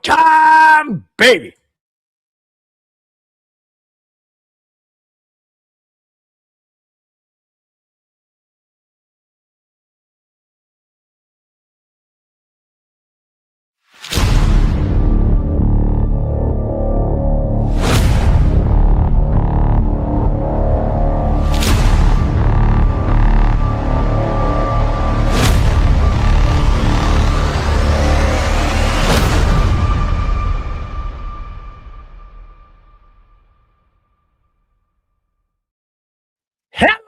time, baby.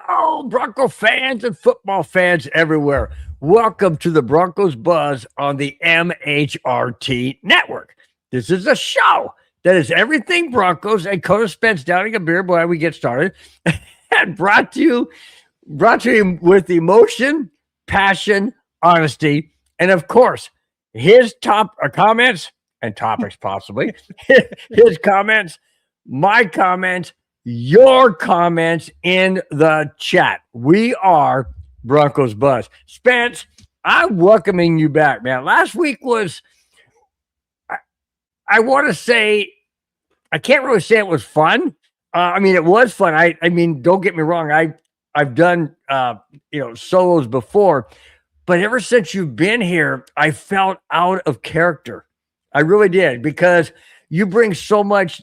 Hello, Bronco fans and football fans everywhere. Welcome to the Broncos Buzz on the MHRT network. This is a show that is everything Broncos, and Coda spends downing a beer while we get started, and brought to you with emotion, passion, honesty, and of course, his top comments and topics, possibly his comments, my comments, your comments in the chat. We are Broncos Buzz. Spence, I'm welcoming you back, man. Last week was, I want to say, I can't really say it was fun. I mean, it was fun. I mean, don't get me wrong. I've done, solos before, but ever since you've been here, I felt out of character. I really did, because you bring so much,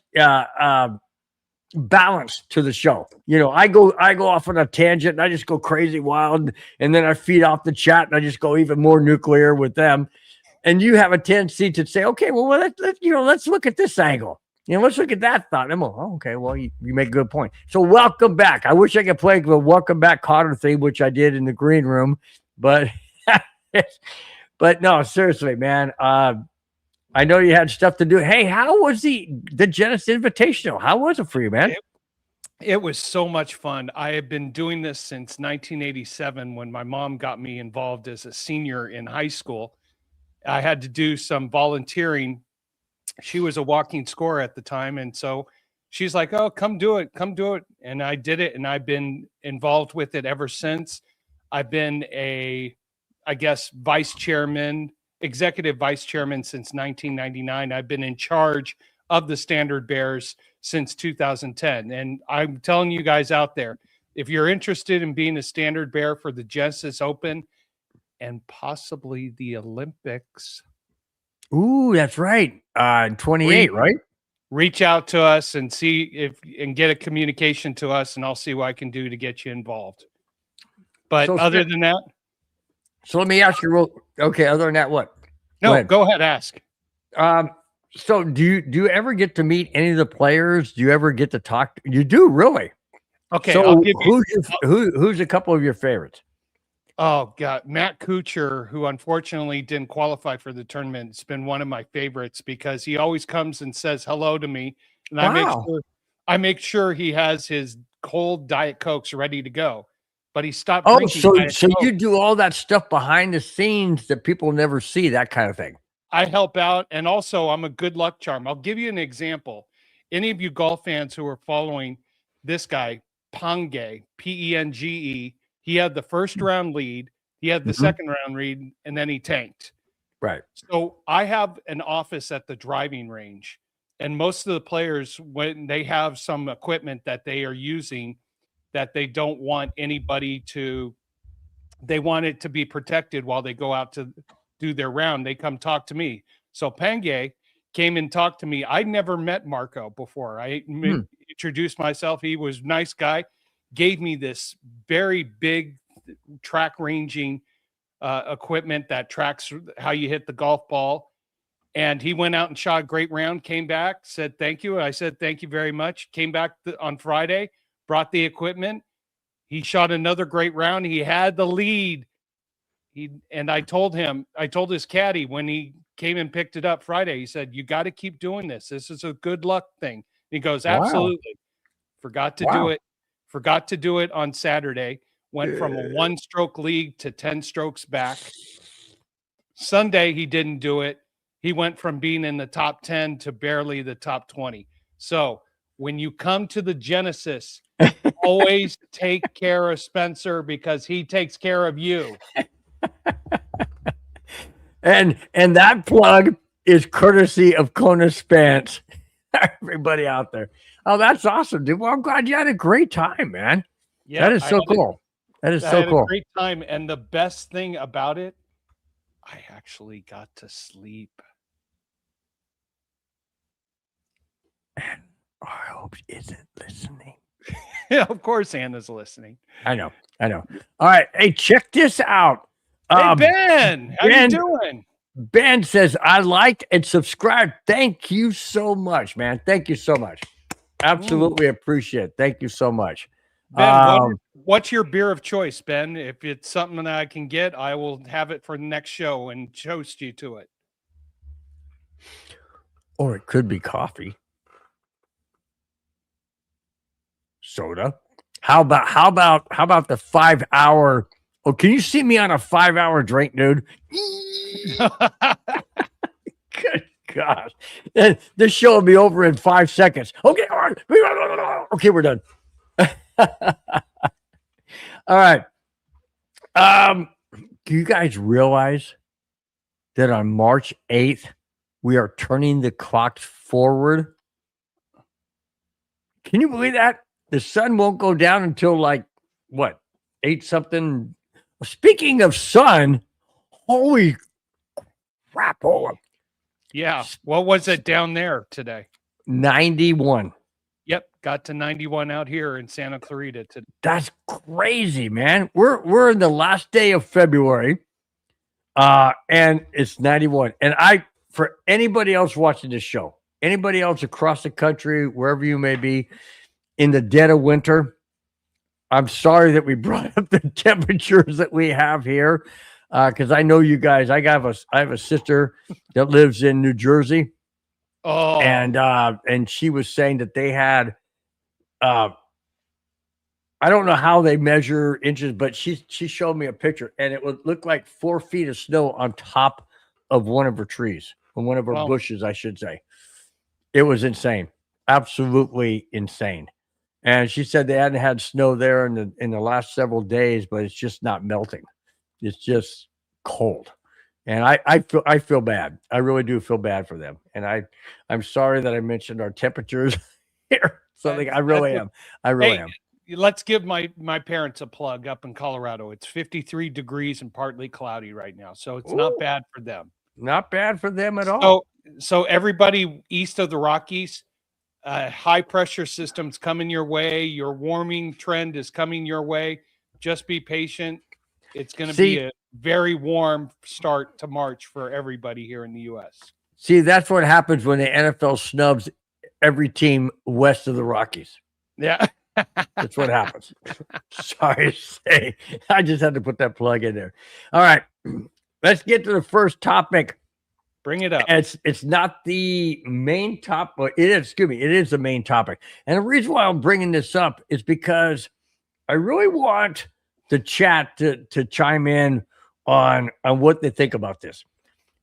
balance to the show. You know, I go off on a tangent and I just go crazy wild, and then I feed off the chat and I just go even more nuclear with them. And you have a tendency to say, okay, well, let's look at this angle. Let's look at that thought. And I'm like, oh, okay, well, you make a good point. So welcome back. I wish I could play the welcome back Cotter theme, which I did in the green room, but no, seriously, man. I know you had stuff to do. Hey, how was the Genesis Invitational? How was it for you, man? It was so much fun. I have been doing this since 1987 when my mom got me involved as a senior in high school. I had to do some volunteering. She was a walking scorer at the time, and so she's like, oh, come do it. And I did it, and I've been involved with it ever since. I've been executive vice chairman since 1999. I've been in charge of the Standard Bears since 2010. And I'm telling you guys out there, if you're interested in being a Standard Bear for the Genesis Open and possibly the Olympics. Ooh, that's right. 28, right? Reach out to us and and get a communication to us, and I'll see what I can do to get you involved. But other than that. So let me ask you other than that, what? No, go ahead, ask. So do you ever get to meet any of the players? Do you ever get to talk? You do, really? Okay. So who's a couple of your favorites? Oh, God. Matt Kuchar, who unfortunately didn't qualify for the tournament, has been one of my favorites because he always comes and says hello to me. And I make sure he has his cold Diet Cokes ready to go. But he stopped drinking. So you do all that stuff behind the scenes that people never see, that kind of thing. I help out, and also I'm a good luck charm. I'll give you an example. Any of you golf fans who are following this guy, Penge, Penge, he had the first round lead, he had the second round lead, and then he tanked. Right. So I have an office at the driving range, and most of the players, when they have some equipment that they are using that they don't want they want it to be protected while they go out to do their round, they come talk to me. So Penge came and talked to me. I'd never met Marco before. I introduced myself. He was a nice guy, gave me this very big track ranging equipment that tracks how you hit the golf ball. And he went out and shot a great round, came back, said thank you. I said, thank you very much. Came back on Friday, brought the equipment. He shot another great round. He had the lead. I told his caddy when he came and picked it up Friday, he said, you got to keep doing this. This is a good luck thing. He goes, absolutely. Forgot to do it. Forgot to do it on Saturday. Went from a 1-stroke lead to 10 strokes back. Sunday, he didn't do it. He went from being in the top 10 to barely the top 20. So when you come to the Genesis, always take care of Spencer because he takes care of you. And that plug is courtesy of Kona Spence. Everybody out there. Oh, that's awesome, dude. Well, I'm glad you had a great time, man. Yeah, That is so cool. That is I so had cool. a great time, and the best thing about it, I actually got to sleep. And I hope she isn't listening. Yeah, of course, Anna's listening. I know. All right. Hey, check this out. Hey, Ben, how you doing? Ben says, I liked and subscribed. Thank you so much, man. Thank you so much. Absolutely appreciate it. Thank you so much. Ben, what's your beer of choice, Ben? If it's something that I can get, I will have it for the next show and toast you to it. Or it could be coffee. Soda. How about the 5 hour? Oh, can you see me on a 5 hour drink, dude? Good gosh. This show will be over in 5 seconds. Okay, all right. Okay, we're done. All right. Do you guys realize that on March 8th, we are turning the clocks forward? Can you believe that? The sun won't go down until like what? 8 something. Speaking of sun, holy crap. Oh, yeah. What was it down there today? 91. Yep, got to 91 out here in Santa Clarita today. That's crazy, man. We're in the last day of February, and it's 91. And for anybody else watching this show, anybody else across the country, wherever you may be, in the dead of winter, I'm sorry that we brought up the temperatures that we have here, because I know you guys. I have a sister that lives in New Jersey. Oh, and she was saying that they had, I don't know how they measure inches, but she showed me a picture, and it would look like 4 feet of snow on top of one of her trees, on one of her bushes, I should say. It was insane, absolutely insane. And she said they hadn't had snow there in the last several days, but it's just not melting. It's just cold. And I feel bad. I really do feel bad for them. And I'm sorry that I mentioned our temperatures here. I really am. Let's give my parents a plug up in Colorado. It's 53 degrees and partly cloudy right now. So it's not bad for them. Not bad for them at all. So everybody east of the Rockies, high pressure systems coming your way. Your warming trend is coming your way. Just be patient. It's going to be a very warm start to March for everybody here in the U.S. See, that's what happens when the NFL snubs every team west of the Rockies. Yeah. That's what happens. Sorry to say. I just had to put that plug in there. All right. Let's get to the first topic. Bring it up. It's not the main topic, but it is the main topic. And the reason why I'm bringing this up is because I really want the chat to chime in on what they think about this.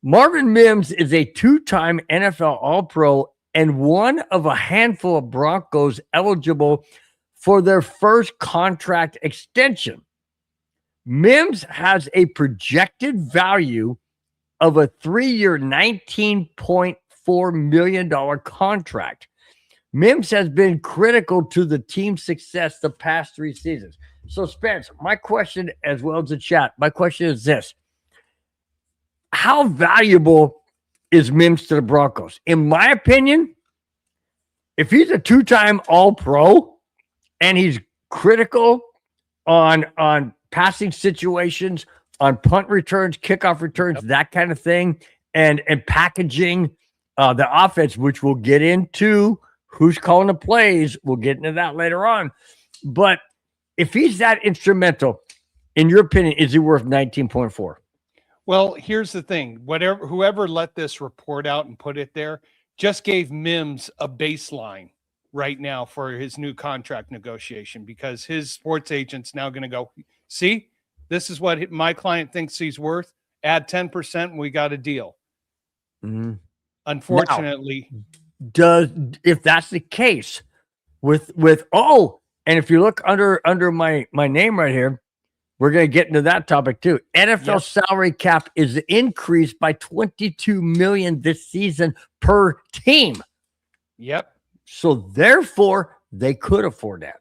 Marvin Mims is a 2-time NFL All-Pro and one of a handful of Broncos eligible for their first contract extension. Mims has a projected value of a 3-year, $19.4 million contract. Mims has been critical to the team's success the past 3 seasons. So, Spence, my question, as well as the chat, my question is this. How valuable is Mims to the Broncos? In my opinion, if he's a 2-time All-Pro and he's critical on passing situations, on punt returns, kickoff returns, that kind of thing, and packaging the offense, which we'll get into who's calling the plays. We'll get into that later on. But if he's that instrumental, in your opinion, is he worth 19.4? Well, here's the thing. Whoever let this report out and put it there just gave Mims a baseline right now for his new contract negotiation, because his sports agent's now going to go, see, this is what my client thinks he's worth. Add 10%, and we got a deal. Mm-hmm. Unfortunately, if that's the case with and if you look under my name right here, We're going to get into that topic too. NFL salary cap is increased by $22 million this season per team. Yep. So therefore, they could afford that.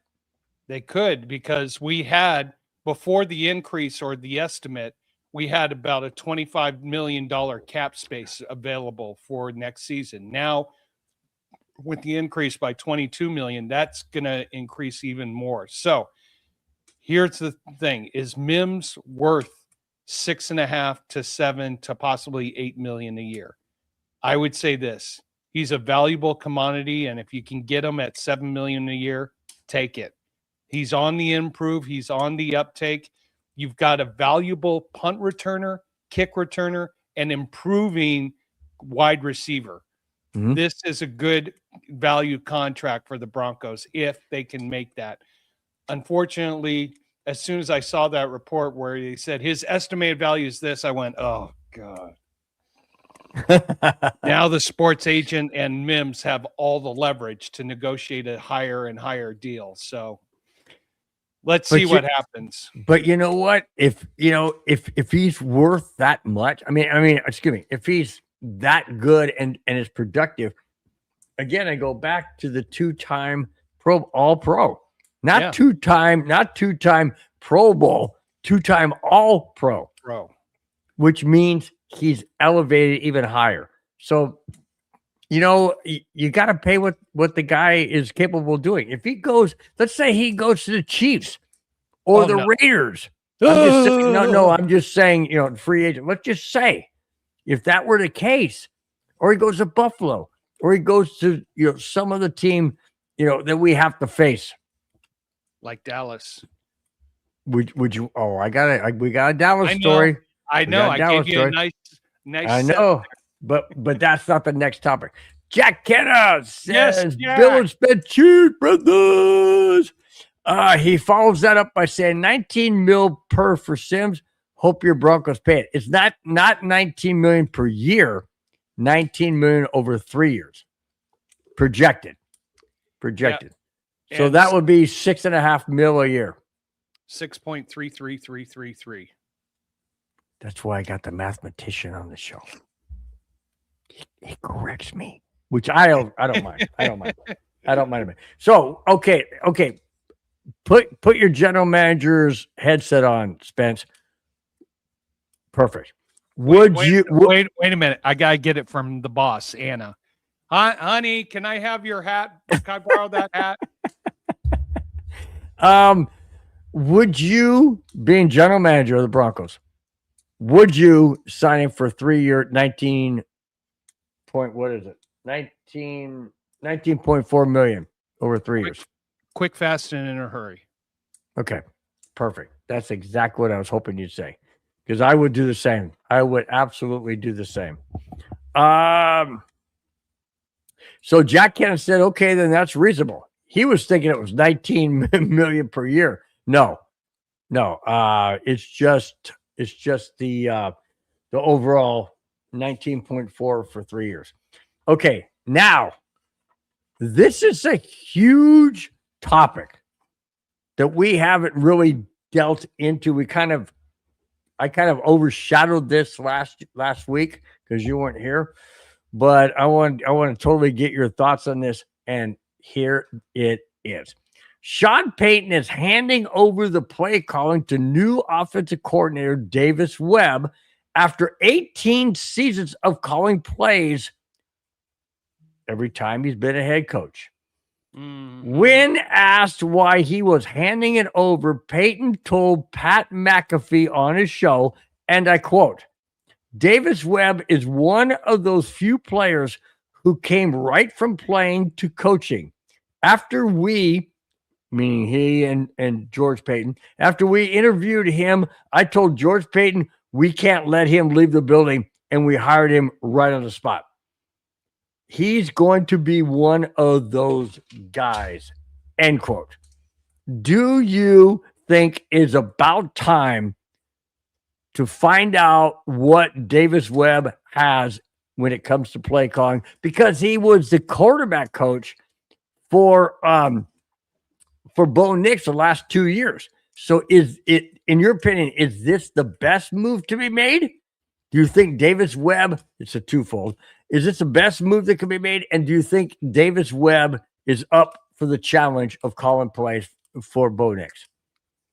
They could, because we had, before the increase or the estimate, we had about a $25 million cap space available for next season. Now, with the increase by $22 million, that's going to increase even more. So here's the thing: is Mims worth 6.5 to 7 to possibly $8 million a year? I would say this: he's a valuable commodity, and if you can get him at $7 million a year, take it. He's on the improve. He's on the uptake. You've got a valuable punt returner, kick returner, and improving wide receiver. Mm-hmm. This is a good value contract for the Broncos if they can make that. Unfortunately, as soon as I saw that report where he said his estimated value is this, I went, oh, God. Now the sports agent and Mims have all the leverage to negotiate a higher and higher deal. So let's see what happens. But you know what? If he's worth that much, I mean, excuse me, if he's that good and is productive, again, I go back to the two-time All-Pro. Not two-time Pro Bowl, two-time All-Pro. Which means he's elevated even higher. So, you got to pay what the guy is capable of doing. If he goes, let's say he goes to the Chiefs or Raiders. I'm just saying, free agent. Let's just say if that were the case, or he goes to Buffalo, or he goes to some other team, that we have to face. Like Dallas. Would you? Oh, we got a Dallas story. I know. I gave you a nice. I know, but that's not the next topic. Jack Kenna says, "Bill has been cheap, brothers." He follows that up by saying 19 mil per for Sims. Hope your Broncos pay it. It's not 19 million per year, 19 million over 3 years. Projected. Yep. So and that would be 6.5 mil a year. 6.33333. That's why I got the mathematician on the show. He corrects me, which I don't mind. I don't mind. So okay. Put your general manager's headset on, Spence. Perfect. Wait a minute. I gotta get it from the boss, Anna. Honey, can I have your hat? Can I borrow that hat? Would you, being general manager of the Broncos, would you sign him for 3 year 19.4 million over 3 years? Quick, fast, and in a hurry. Okay, perfect. That's exactly what I was hoping you'd say, because I would do the same. I would absolutely do the same. So Jack Cannon said, okay, then that's reasonable. He was thinking it was 19 million per year. No. It's just the overall 19.4 for 3 years. Okay, now this is a huge topic that we haven't really dealt into. I kind of overshadowed this last week because you weren't here, but I want to totally get your thoughts on this. And here it is. Sean Payton is handing over the play calling to new offensive coordinator Davis Webb after 18 seasons of calling plays every time he's been a head coach. When asked why he was handing it over, Payton told Pat McAfee on his show, and I quote, "Davis Webb is one of those few players who came right from playing to coaching. After we," meaning he and George Payton, "after we interviewed him, I told George Payton we can't let him leave the building, and we hired him right on the spot. He's going to be one of those guys," end quote. Do you think it's about time to find out what Davis Webb has when it comes to play calling? Because he was the quarterback coach for Bo Nix the last 2 years. So is it, in your opinion, is this the best move to be made? Do you think Davis Webb, it's a twofold, is this the best move that can be made? And do you think Davis Webb is up for the challenge of calling plays for Bo Nix?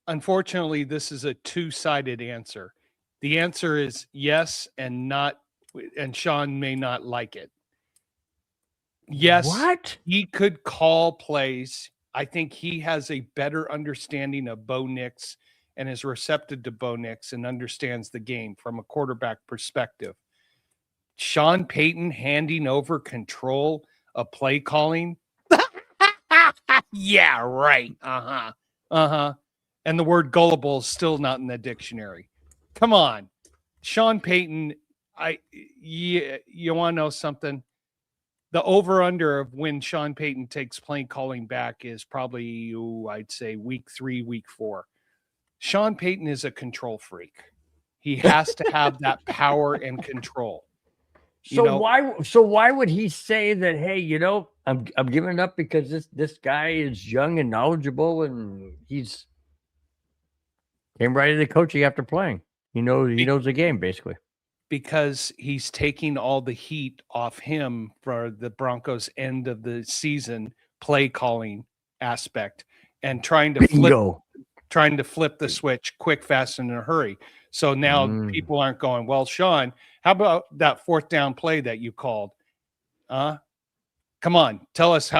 Unfortunately, this is a two-sided answer. The answer is yes and not, and Sean may not like it. Yes, What? he could call plays. I think he has a better understanding of Bo Nix and is receptive to Bo Nix and understands the game from a quarterback perspective. Sean Payton handing over control of play calling. Yeah, right. Uh-huh. Uh-huh. And the word gullible is still not in the dictionary. Come on. Sean Payton, you want to know something? The over-under of when Sean Payton takes play calling back is probably, I'd say, week 3, week 4. Sean Payton is a control freak. He has to have that power and control. So why would he say that, hey, I'm giving it up because this guy is young and knowledgeable and he's came right into coaching after playing. He knows the game basically. Because he's taking all the heat off him for the Broncos end of the season play calling aspect and trying to flip the switch quick, fast, and in a hurry. So now people aren't going, well, Sean, how about that 4th down play that you called? Come on, tell us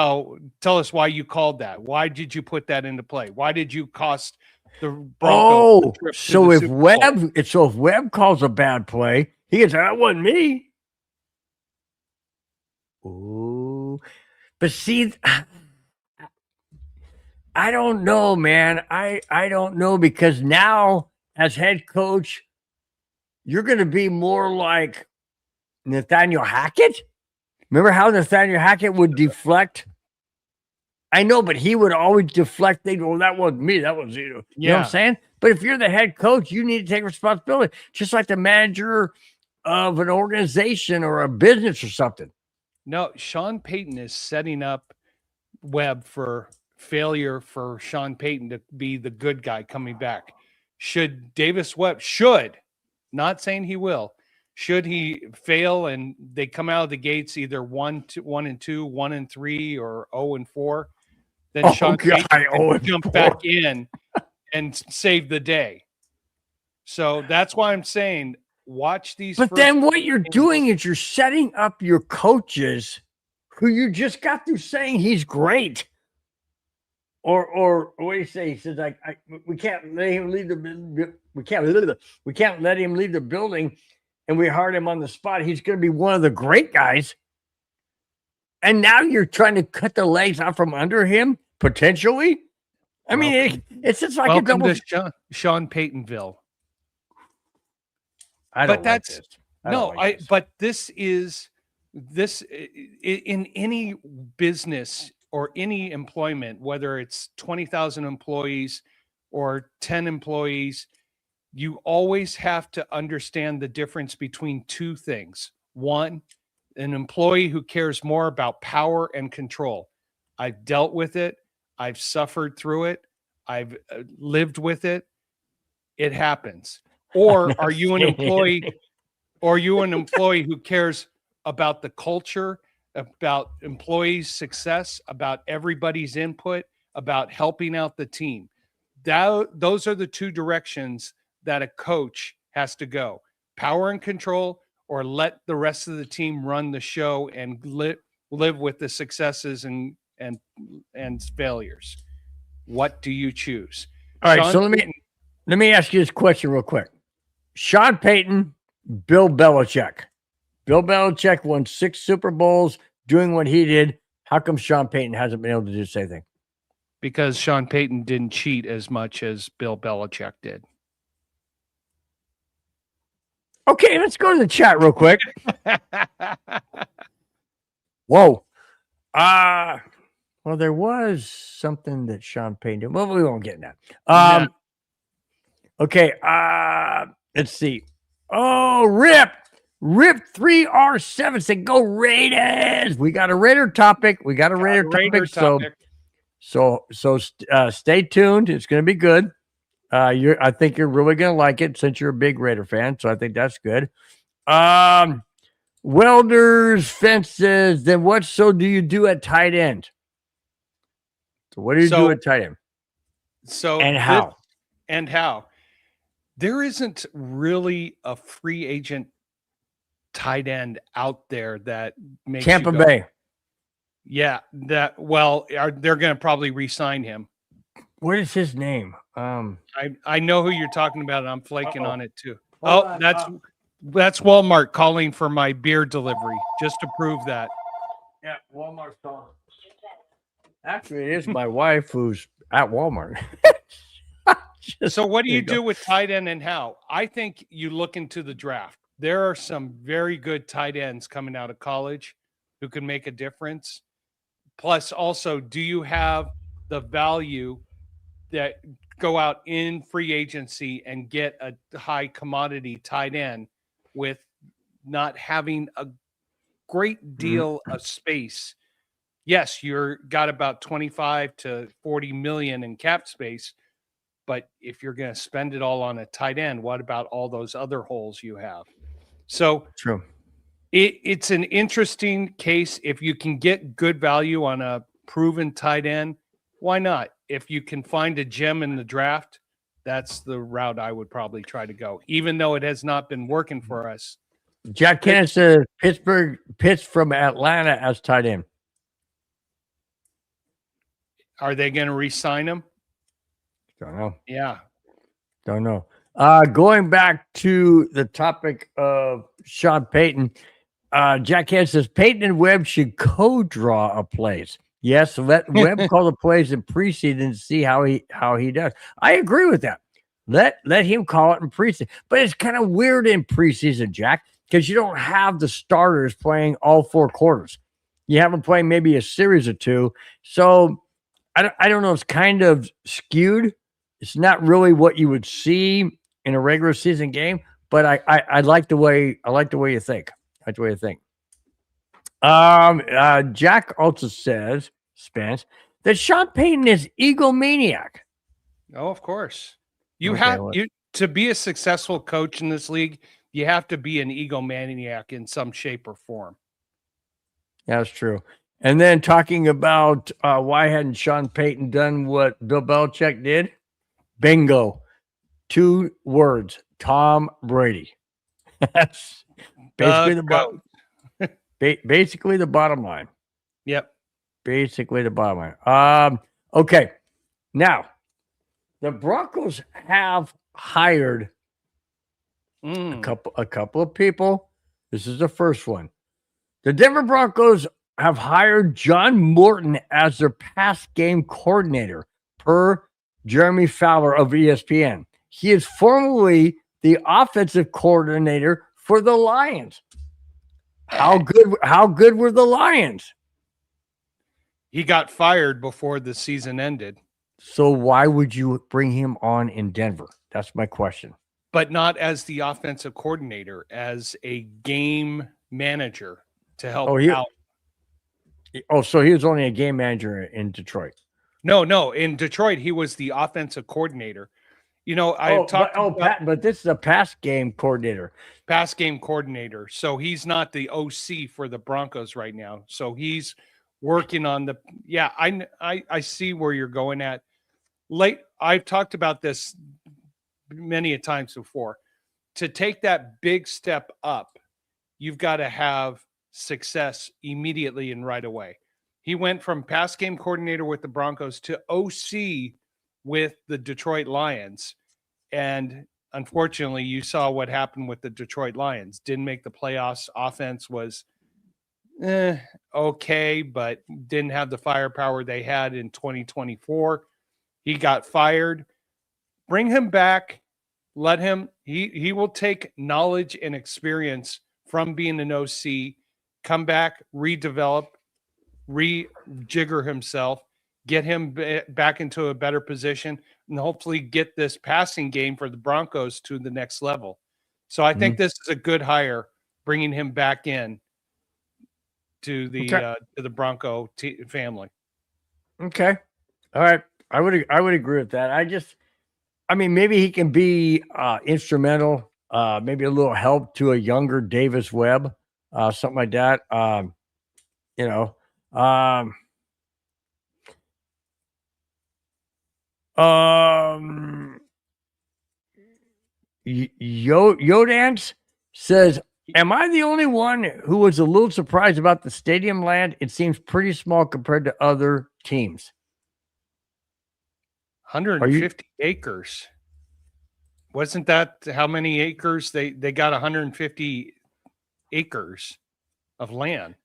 why you called that. Why did you put that into play? Why did you cost the Broncos? So if Webb calls a bad play, he gets, that wasn't me. Oh, but see, I don't know, man. I don't know, because now as head coach, you're going to be more like Nathaniel Hackett. Remember how Nathaniel Hackett would deflect? I know, but he would always deflect. They'd go, that wasn't me. That was you. You know what I'm saying? But if you're the head coach, you need to take responsibility, just like the manager of an organization or a business or something. No, Sean Payton is setting up Webb for failure for Sean Payton to be the good guy coming back. Should Davis Webb, not saying he will, should he fail and they come out of the gates either 1-2, 1-3, or 0-4, then Sean Payton can jump back in and save the day. So that's why I'm saying watch these. But then what you're doing is you're setting up your coaches who you just got through saying he's great. Or what do you say? He says, we can't let him leave we can't let him leave the building, and we hired him on the spot. He's going to be one of the great guys. And now you're trying to cut the legs out from under him, potentially. I mean, it's just like welcome to Sean Paytonville. But this is in any business or any employment, whether it's 20,000 employees or 10 employees, you always have to understand the difference between two things. One, an employee who cares more about power and control. I've dealt with it. I've suffered through it. I've lived with it. It happens. Or are you an employee? Or are you an employee who cares about the culture, about employees' success, about everybody's input, about helping out the team? Those are the two directions that a coach has to go: power and control, or let the rest of the team run the show and live with the successes and failures. What do you choose? All right, so let me ask you this question real quick. Sean Payton, Bill Belichick. Bill Belichick won 6 Super Bowls doing what he did. How come Sean Payton hasn't been able to do the same thing? Because Sean Payton didn't cheat as much as Bill Belichick did. Okay, let's go to the chat real quick. Whoa. Well, there was something that Sean Payton did. Well, we won't get in that. Okay, let's see. Oh, Rip 3R7 said, "Go Raiders." We got a Raider topic. So stay tuned. It's going to be good. I think you're really gonna like it since you're a big Raider fan, so I think that's good. Welders, fences. Then what? So do you do at tight end? So what do you do So at tight end, so and this how? and how there isn't really a free agent tight end out there that makes you Tampa go, Bay. yeah, they're going to probably re-sign him. What is his name? I know who you're talking about, and I'm flaking Uh-oh. on it too. Hold Oh, on. that's Walmart calling for my beer delivery just to prove that. Yeah, Walmart's calling. Actually, it is my wife who's at Walmart. So what do There you you go. do with tight end and how? I think you look into the draft. There are some very good tight ends coming out of college who can make a difference. Plus, also, do you have the value that go out in free agency and get a high commodity tight end with not having a great deal of space? Yes, you're got about 25 to 40 million in cap space, but if you're going to spend it all on a tight end, what about all those other holes you have? So True. it's an interesting case. If you can get good value on a proven tight end, why not? If you can find a gem in the draft, that's the route I would probably try to go, even though it has not been working for us. Jack Kennedy says Pittsburgh pitched from Atlanta as tight end. Are they going to re-sign him? Don't know. Yeah. Don't know. Going back to the topic of Sean Payton, Jack Kennedy says Payton and Webb should co-draw a plays. Yes, let Webb call the plays in preseason to see how he does. I agree with that. Let him call it in preseason. But it's kind of weird in preseason, Jack, because you don't have the starters playing all 4 quarters. You have them playing maybe a series or 2. So I don't know. It's kind of skewed. It's not really what you would see in a regular season game. But I like the way you think. I like the way you think. Jack also says, Spence, that Sean Payton is egomaniac. Oh, of course. You to be a successful coach in this league, you have to be an egomaniac in some shape or form. Yeah, that's true. And then talking about why hadn't Sean Payton done what Bill Belichick did? Bingo. 2 words. Tom Brady. That's basically the bottom. Basically the bottom line. Yep. Basically the bottom line. Okay. Now, the Broncos have hired a couple of people. This is the first one. The Denver Broncos have hired John Morton as their pass game coordinator, per Jeremy Fowler of ESPN. He is formerly the offensive coordinator for the Lions. How good were the Lions? He got fired before the season ended. So why would you bring him on in Denver? That's my question. But not as the offensive coordinator, as a game manager to help out. Oh, so he was only a game manager in Detroit. No. In Detroit, he was the offensive coordinator. You know, but this is a pass game coordinator. Pass game coordinator. So he's not the OC for the Broncos right now. So he's working on the. Yeah, I see where you're going at. I've talked about this many a times before. To take that big step up, you've got to have success immediately and right away. He went from pass game coordinator with the Broncos to OC with the Detroit Lions. And unfortunately, you saw what happened with the Detroit Lions. Didn't make the playoffs. Offense was okay, but didn't have the firepower they had in 2024. He got fired. Bring him back. Let him. He will take knowledge and experience from being an OC, come back, redevelop, rejigger himself, get him back into a better position, and hopefully get this passing game for the Broncos to the next level. So I think this is a good hire, bringing him back in to the Bronco family. Okay, all right. I would agree with that. I mean, maybe he can be instrumental, maybe a little help to a younger Davis Webb, something like that. You know, um, um, Yodance says, "Am I the only one who was a little surprised about the stadium land? It seems pretty small compared to other teams." 150 acres. Wasn't that how many acres? They got 150 acres of land.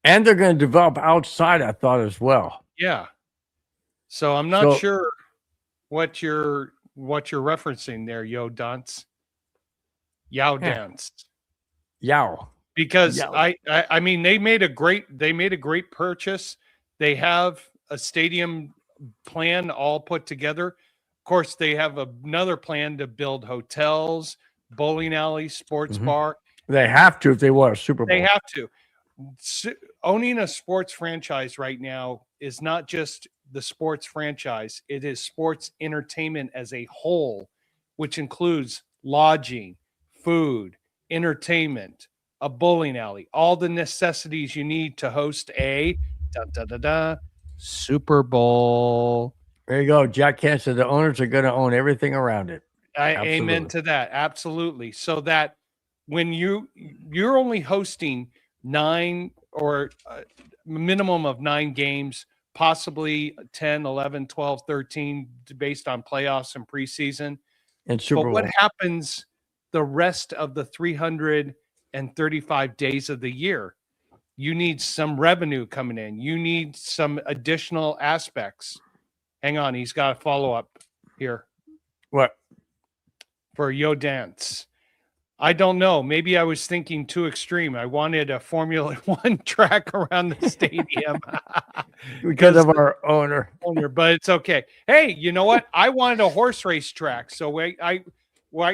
And they're going to develop outside, I thought, as well. Yeah. So I'm not sure what you're referencing there, Yo Dance. Yow Dance. Yow. Because Yow. I mean they made a great purchase. They have a stadium plan all put together. Of course, they have another plan to build hotels, bowling alley, sports bar. They have to if they want a Super Bowl. They have to. Owning a sports franchise right now is not just the sports franchise, it is sports entertainment as a whole, which includes lodging, food, entertainment, a bowling alley, all the necessities you need to host a Super Bowl. There you go. Jack Kent said the owners are going to own everything around it. Amen to that. Absolutely. So that when you're only hosting 9 or a minimum of 9 games, possibly 10, 11, 12, 13, based on playoffs and preseason. And Super Bowl. But what happens the rest of the 335 days of the year? You need some revenue coming in. You need some additional aspects. Hang on. He's got a follow-up here. What? For Yo Dance. I don't know. Maybe I was thinking too extreme. I wanted a Formula One track around the stadium because of our owner. But it's okay. Hey, you know what? I wanted a horse race track, so I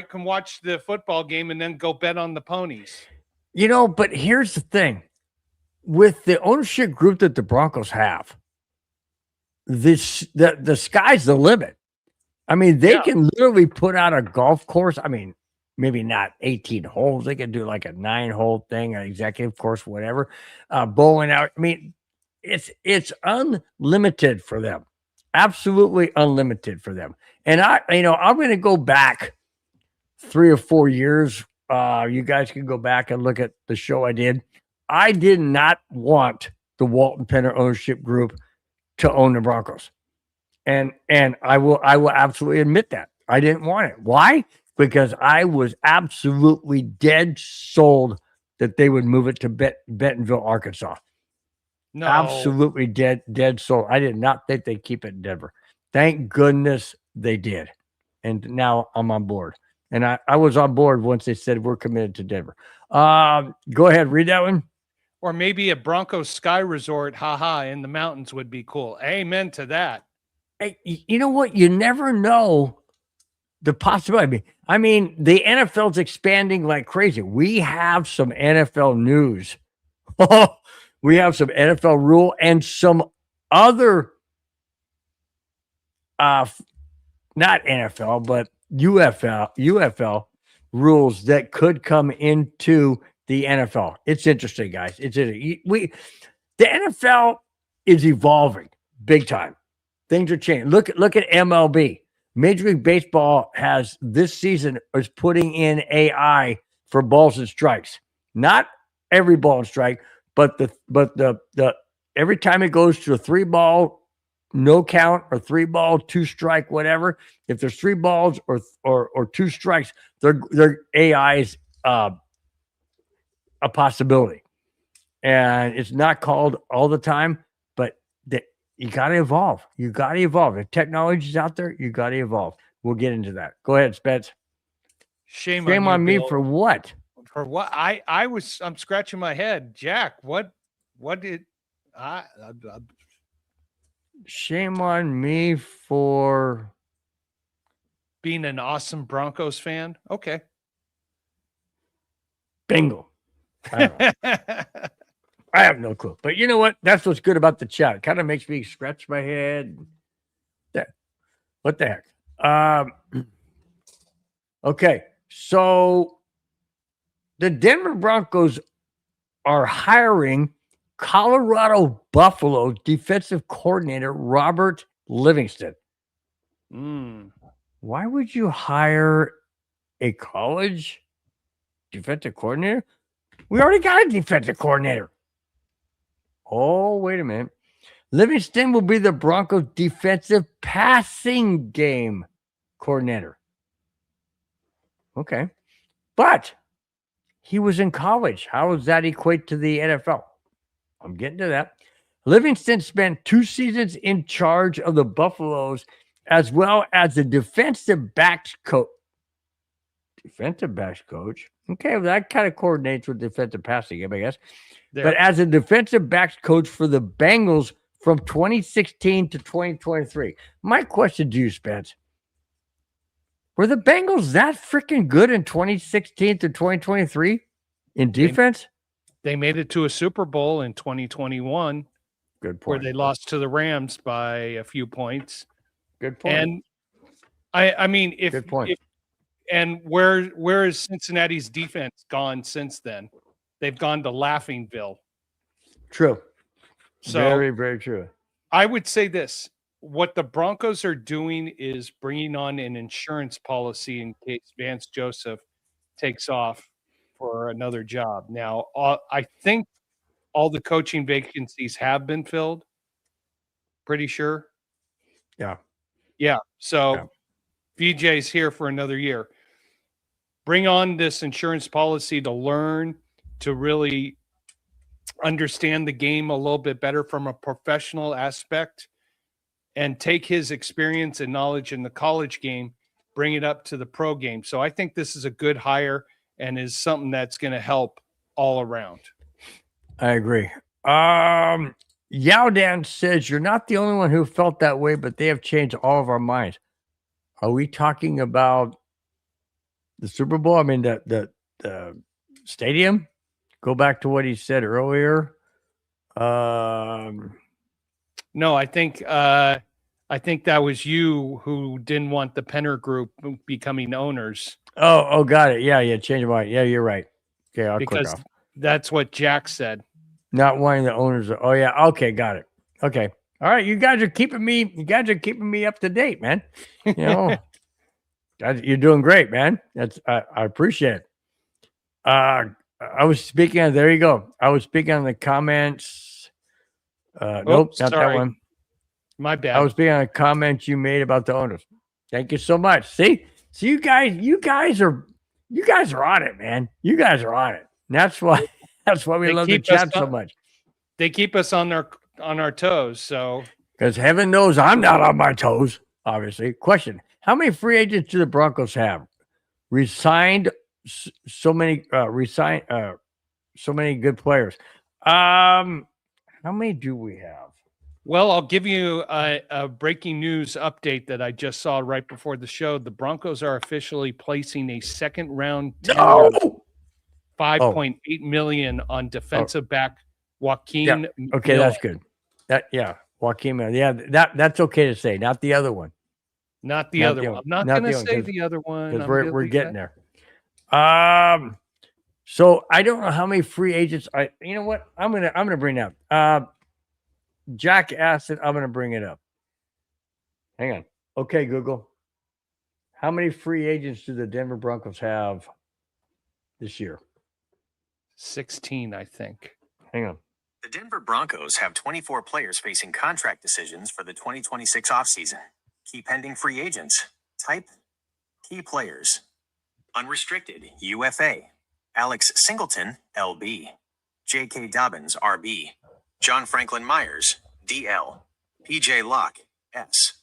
can watch the football game and then go bet on the ponies. You know, but here's the thing: with the ownership group that the Broncos have, the sky's the limit. I mean, they can literally put out a golf course. I mean, maybe not 18 holes. They can do like a 9-hole thing, an executive course, whatever. Bowling out. I mean, it's unlimited for them. Absolutely unlimited for them. And I'm going to go back 3 or 4 years. You guys can go back and look at the show I did. I did not want the Walton Penner ownership group to own the Broncos. And I will absolutely admit that. I didn't want it. Why? Because I was absolutely dead sold that they would move it to Bentonville, Arkansas. No. Absolutely dead sold. I did not think they'd keep it in Denver. Thank goodness they did. And now I'm on board. And I was on board once they said we're committed to Denver. Go ahead, read that one. Or maybe a Broncos Sky Resort, in the mountains would be cool. Amen to that. Hey, you know what? You never know the possibility. I mean, the NFL's expanding like crazy. We have some NFL news. We have some NFL rule and some other, not NFL, but UFL rules that could come into the NFL. It's interesting, guys. The NFL is evolving big time. Things are changing. Look at MLB. Major League Baseball has this season is putting in AI for balls and strikes. Not every ball and strike, but the every time it goes to a 3-ball no count or 3-ball 2-strike, whatever. If there's 3 balls or 2 strikes, their AI is a possibility, and it's not called all the time, but you got to evolve. You got to evolve. If technology's out there, you got to evolve. We'll get into that. Go ahead, Spence. Shame on me for what? For what? I'm scratching my head. Jack, what did I shame on me for being an awesome Broncos fan? Okay. Bingo. I don't know. I have no clue. But you know what? That's what's good about the chat. It kind of makes me scratch my head. What the heck? Okay, so the Denver Broncos are hiring Colorado Buffalo defensive coordinator Robert Livingston. Why would you hire a college defensive coordinator? We already got a defensive coordinator. Oh, wait a minute. Livingston will be the Broncos defensive passing game coordinator. Okay. But he was in college. How does that equate to the NFL? I'm getting to that. Livingston spent 2 seasons in charge of the Buffaloes as well as the defensive backs coach. Defensive backs coach? Okay, well, that kind of coordinates with defensive passing game, I guess. There. But as a defensive backs coach for the Bengals from 2016 to 2023. My question to you, Spence, were the Bengals that freaking good in 2016 to 2023 in defense? They made it to a Super Bowl in 2021. Good point. Where they lost to the Rams by a few points. Good point. And I mean, good point. And where is Cincinnati's defense gone since then? They've gone to Laughingville. True. So very, very true. I would say this. What the Broncos are doing is bringing on an insurance policy in case Vance Joseph takes off for another job. Now, I think all the coaching vacancies have been filled. Pretty sure. Yeah. Yeah. So VJ's here for another year. Bring on this insurance policy to learn, to really understand the game a little bit better from a professional aspect, and take his experience and knowledge in the college game, bring it up to the pro game. So I think this is a good hire and is something that's going to help all around. I agree. Yowdan says you're not the only one who felt that way, but they have changed all of our minds. Are we talking about the Super Bowl? I mean, the stadium? Go back to what he said earlier. No, I think that was you who didn't want the Penner Group becoming owners. Oh, got it. Yeah, change your mind. Yeah, you're right. Okay, I'll click off. That's what Jack said. Not wanting the owners. Oh, yeah. Okay, got it. Okay. All right, you guys are keeping me up to date, man. You know, you're doing great, man. I appreciate it. I was speaking on, there you go. I was speaking on the comments. Nope, not that one. My bad. I was speaking on a comment you made about the owners. Thank you so much. See, you guys are on it, man. You guys are on it. And that's why we love the chat so much. They keep us on our toes. So, because heaven knows I'm not on my toes. Obviously. Question: how many free agents do the Broncos have? Resigned so many. So many good players. How many do we have? Well, I'll give you a breaking news update that I just saw right before the show. The Broncos are officially placing a second-round tender, $5.8 million on defensive back Joaquin. Yeah. Okay, that's good. Joaquin. Yeah, that's okay to say. Not the other one. Not the other one. I'm not going to say the other one because we're getting there. So I don't know how many free agents. You know what? I'm gonna bring it up. Jack asked it. I'm gonna bring it up. Hang on. Okay, Google. How many free agents do the Denver Broncos have this year? 16, I think. Hang on. The Denver Broncos have 24 players facing contract decisions for the 2026 offseason. Key pending free agents. Type: key players. Unrestricted UFA. Alex Singleton, LB. J.K. Dobbins, RB. John Franklin Myers, DL. P.J. Locke, S.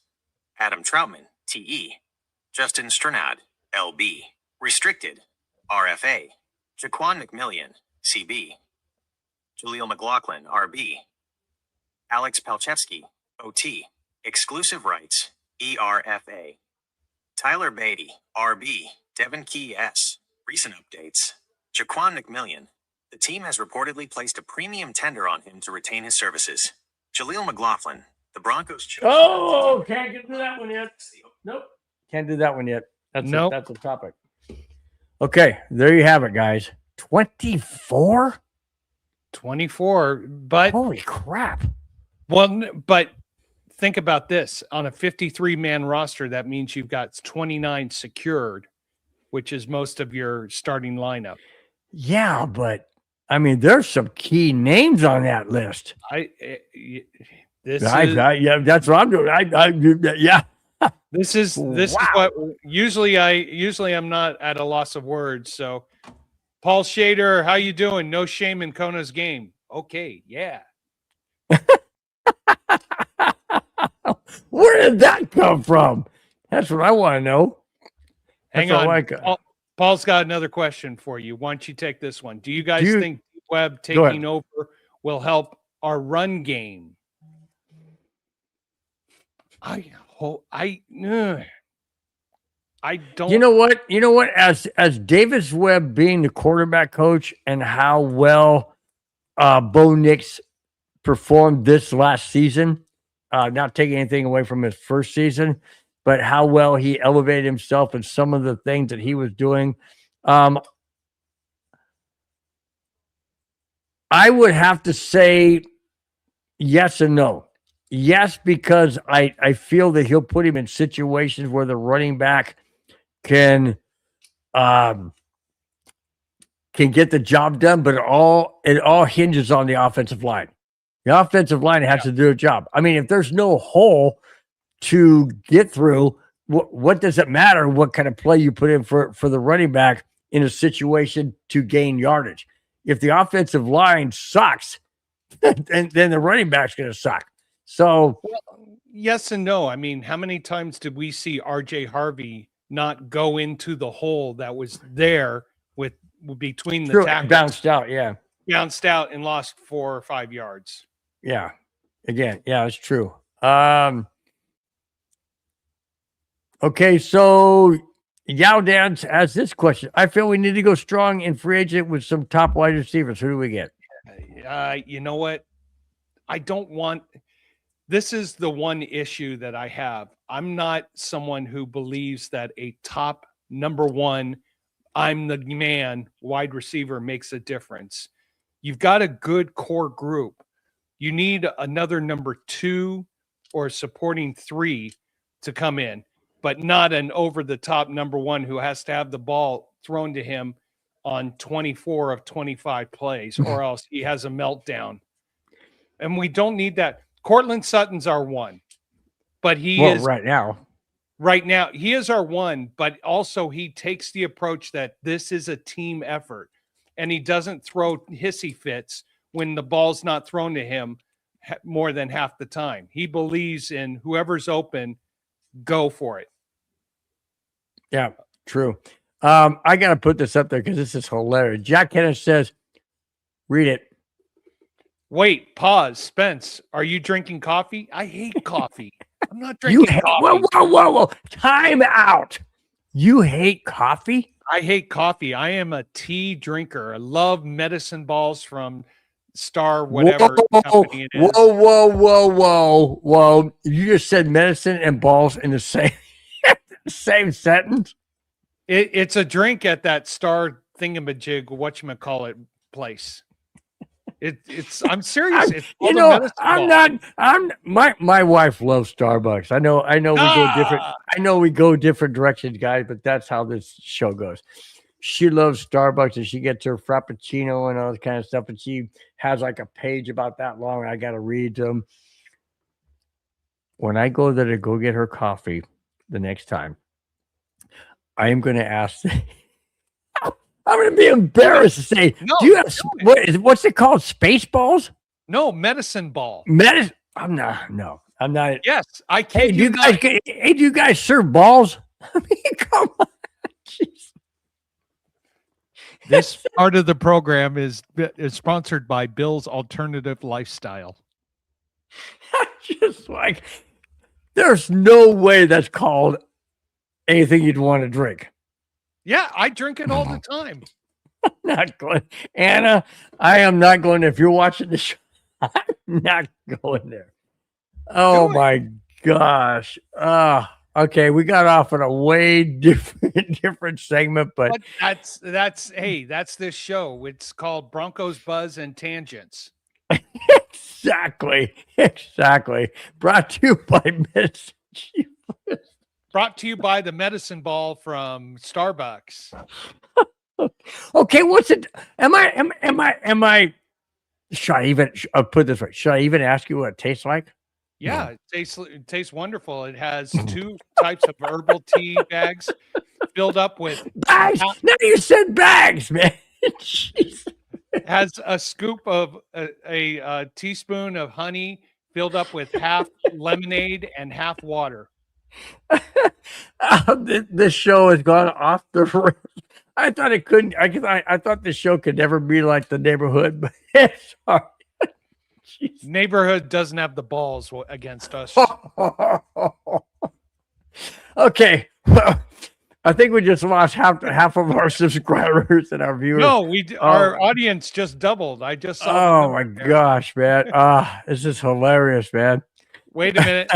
Adam Troutman, TE. Justin Strnad, LB. Restricted, RFA. Jaquan McMillian, CB. Jaleel McLaughlin, RB. Alex Palchevsky, OT. Exclusive rights, ERFA. Tyler Beatty, RB. Devin Key, S. Recent updates. Jaquan McMillian. The team has reportedly placed a premium tender on him to retain his services. Jaleel McLaughlin. The Broncos chose. Oh, can't get to that one yet. Nope. Can't do that one yet. That's a topic. Okay, there you have it, guys. 24? 24, but holy crap. Well, but think about this. On a 53-man roster, that means you've got 29 secured, which is most of your starting lineup. Yeah, but I mean, there's some key names on that list. Yeah, that's what I'm doing. Yeah. This is what usually I'm not at a loss of words. So, Paul Shader, how you doing? No shame in Kona's game. Okay, yeah. Where did that come from? That's what I want to know. Hang on. Paul's got another question for you. Why don't you take this one? Do you guys think Webb taking over will help our run game? I don't. You know what? As Davis Webb being the quarterback coach and how well Bo Nix performed this last season, not taking anything away from his first season, but how well he elevated himself and some of the things that he was doing. I would have to say yes and no. Yes, because I feel that he'll put him in situations where the running back can get the job done, but it all hinges on the offensive line. The offensive line has to do a job. I mean, if there's no hole to get through, what does it matter what kind of play you put in for the running back in a situation to gain yardage? If the offensive line sucks, then the running back's going to suck. So, yes and no. I mean, how many times did we see RJ Harvey not go into the hole that was there with between the tackles? Bounced out and lost 4 or 5 yards. Yeah. Again, yeah, it's true. Okay, so Yao Dance asks this question. I feel we need to go strong in free agent with some top wide receivers. Who do we get? You know what? I don't want. This is the one issue that I have. I'm not someone who believes that a top number one, I'm the man wide receiver makes a difference. You've got a good core group. You need another number 2 or supporting 3 to come in, but not an over-the-top number 1 who has to have the ball thrown to him on 24 of 25 plays, or else he has a meltdown. And we don't need that. Cortland Sutton's our 1, but he is right now. Right now, he is our 1, but also he takes the approach that this is a team effort, and he doesn't throw hissy fits when the ball's not thrown to him more than half the time. He believes in whoever's open, go for it. Yeah, true. I got to put this up there because this is hilarious. Jack Kenneth says, read it. Wait, pause. Spence, are you drinking coffee? I hate coffee. I'm not drinking coffee. Whoa. Time out. You hate coffee? I hate coffee. I am a tea drinker. I love medicine balls from Star whatever company it is. Whoa. You just said medicine and balls in the same sentence? It's a drink at that Star thingamajig, whatchamacallit place. I'm serious. My wife loves Starbucks. I know we go different. I know we go different directions, guys, but that's how this show goes. She loves Starbucks and she gets her Frappuccino and all this kind of stuff. And she has like a page about that long. And I got to read them. When I go there to go get her coffee the next time, I am going to ask. I'm going to be embarrassed to say, do you have what's it called? Spaceballs? No, medicine ball. I'm not. Yes, I can't. Do you guys serve balls? I mean, come on. Jeez. This part of the program is sponsored by Bill's Alternative Lifestyle. Just like, there's no way that's called anything you'd want to drink. Yeah, I drink it all the time. I'm not going. Anna, I am not going. If you're watching the show, I'm not going there. Oh, my gosh. Okay, we got off on a way different segment, but that's this show. It's called Broncos Buzz and Tangents. exactly. Brought to you by Miss. Brought to you by the medicine ball from Starbucks. Okay, what's it? Am I? Should I even I'll put it this way? Should I even ask you what it tastes like? Yeah, it tastes wonderful. It has 2 types of herbal tea bags filled up with bags. Now you said bags, man. Jeez. Has a scoop of a teaspoon of honey filled up with half lemonade and half water. This show has gone off the rails. I thought it couldn't. I thought this show could never be like the neighborhood, but it's hard. Neighborhood doesn't have the balls against us. Okay, well, I think we just lost half of our subscribers and our viewers. No, our audience just doubled. I just saw. Oh my gosh, man! This is hilarious, man. Wait a minute,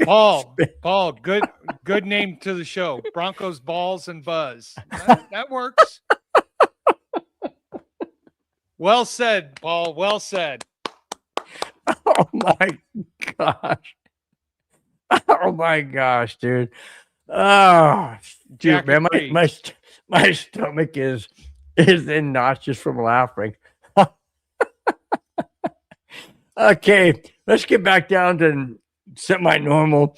Paul. Good name to the show. Broncos Balls and Buzz. That works. Well said, Paul. Well said. Oh my gosh. Oh my gosh, dude. Oh, dude, man, my stomach is in knots just from laughing. Okay, let's get back down to semi-normal.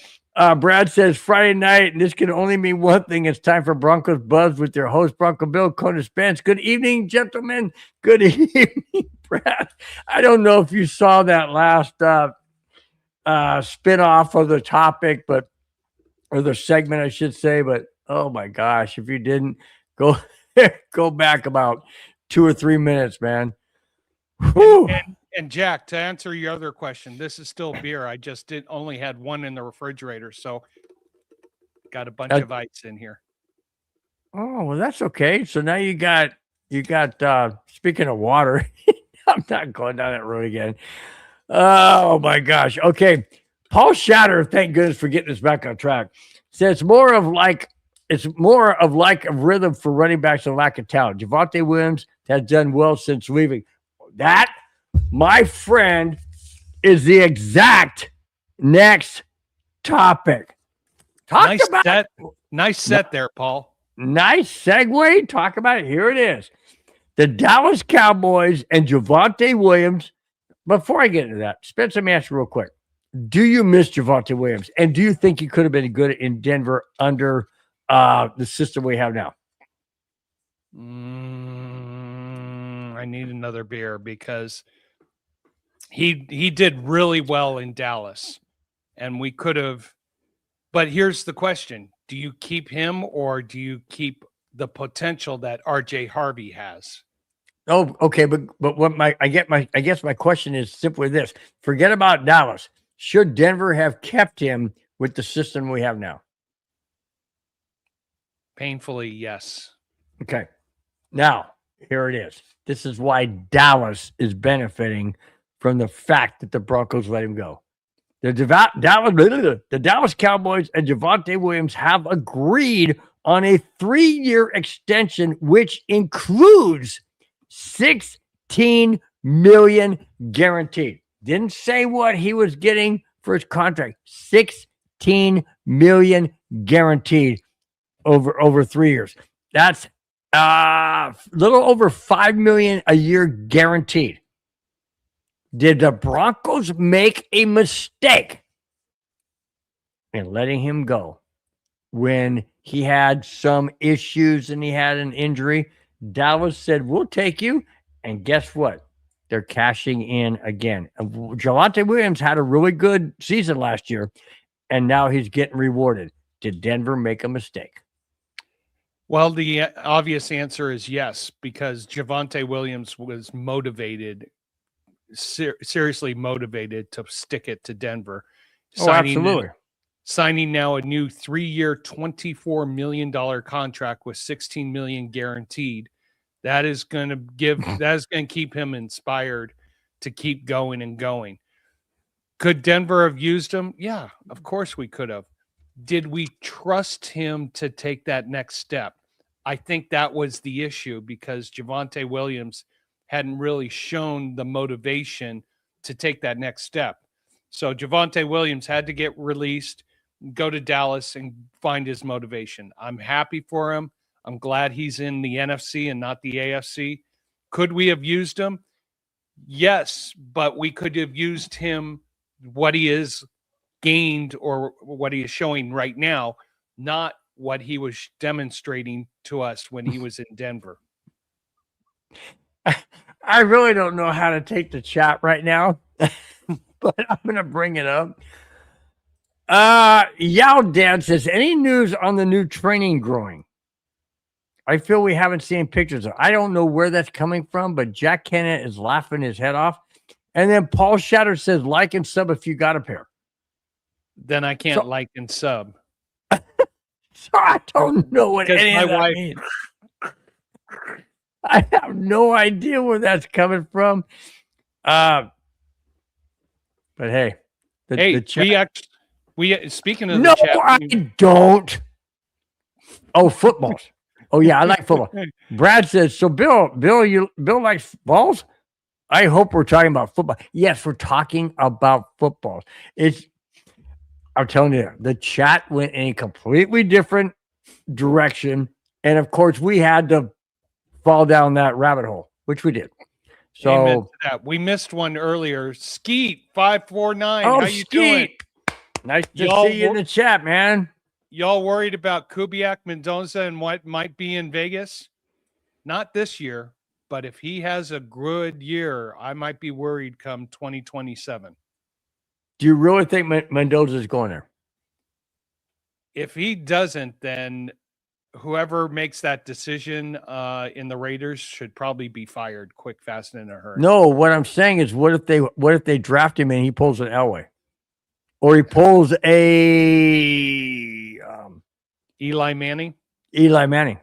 Brad says Friday night, and this can only mean one thing. It's time for Broncos Buzz with their host, Bronco Bill, Conan Spence. Good evening, gentlemen. Good evening, Brad. I don't know if you saw that last spin-off of the topic, or the segment, I should say, but oh my gosh, if you didn't, go back about 2 or 3 minutes, man. And Jack, to answer your other question, this is still beer. I just only had one in the refrigerator, so got a bunch of ice in here. Oh, well, that's okay. So now you got speaking of water, I'm not going down that road again. Oh my gosh. Okay. Paul Shatter, thank goodness for getting us back on track. Says it's more of like a rhythm for running backs and lack of talent. Javonte Williams has done well since leaving. That, my friend, is the exact next topic. Nice set there, Paul. Nice segue. Talk about it. Here it is. The Dallas Cowboys and Javonte Williams. Before I get into that, Spence, let me ask you real quick. Do you miss Javonte Williams? And do you think he could have been good in Denver under the system we have now? I need another beer because he did really well in Dallas, and we could have. But here's the question: do you keep him, or do you keep the potential that RJ Harvey has? Oh, okay, but what I guess my question is simply this: forget about Dallas. Should Denver have kept him with the system we have now? Painfully, yes. Okay. Now, here it is. This is why Dallas is benefiting from the fact that the Broncos let him go. The Dallas Cowboys and Javonte Williams have agreed on a 3-year extension, which includes $16 million guaranteed. Didn't say what he was getting for his contract. $16 million guaranteed over 3 years. That's a little over $5 million a year guaranteed. Did the Broncos make a mistake in letting him go when he had some issues and he had an injury? Dallas said, we'll take you. And guess what? They're cashing in again. Javonte Williams had a really good season last year, and now he's getting rewarded. Did Denver make a mistake? Well, the obvious answer is yes, because Javonte Williams was motivated, seriously motivated to stick it to Denver. Absolutely. Signing now a new 3-year, $24 million contract with $16 million guaranteed. That is going to keep him inspired to keep going and going. Could Denver have used him? Yeah, of course we could have. did we trust him to take that next step? I think that was the issue because Javonte Williams hadn't really shown the motivation to take that next step. So Javonte Williams had to get released, go to Dallas and find his motivation. I'm happy for him. I'm glad he's in the NFC and not the AFC. Could we have used him? Yes, but we could have used him what he is gained or what he is showing right now, not what he was demonstrating to us when he was in Denver. I really don't know how to take the chat right now, but I'm going to bring it up. Yao Dad says, any news on the new training growing? I feel we haven't seen pictures of. I don't know where that's coming from, but Jack Kennett is laughing his head off. And then Paul Shatter says, like and sub if you got a pair. Then I can't like and sub. So I don't know what any my of that wife means. I have no idea where that's coming from. But hey, the chat. we speaking of No, the chat, I don't. Oh, footballs. Oh yeah, I like football. Brad says, so Bill likes balls? I hope we're talking about football. Yes, we're talking about football. I'm telling you, the chat went in a completely different direction. And of course, we had to fall down that rabbit hole, which we did. So amen to that. We missed one earlier. Skeet 549. Oh, How you doing? Nice to see you in the chat, man. Y'all worried about Kubiak, Mendoza, and what might be in Vegas? Not this year, but if he has a good year, I might be worried come 2027. Do you really think Mendoza is going there? If he doesn't, then whoever makes that decision in the Raiders should probably be fired quick, fast, and in a hurry. No, what I'm saying is, what if they draft him and he pulls an Elway, or he pulls a Eli Manning? Eli Manning.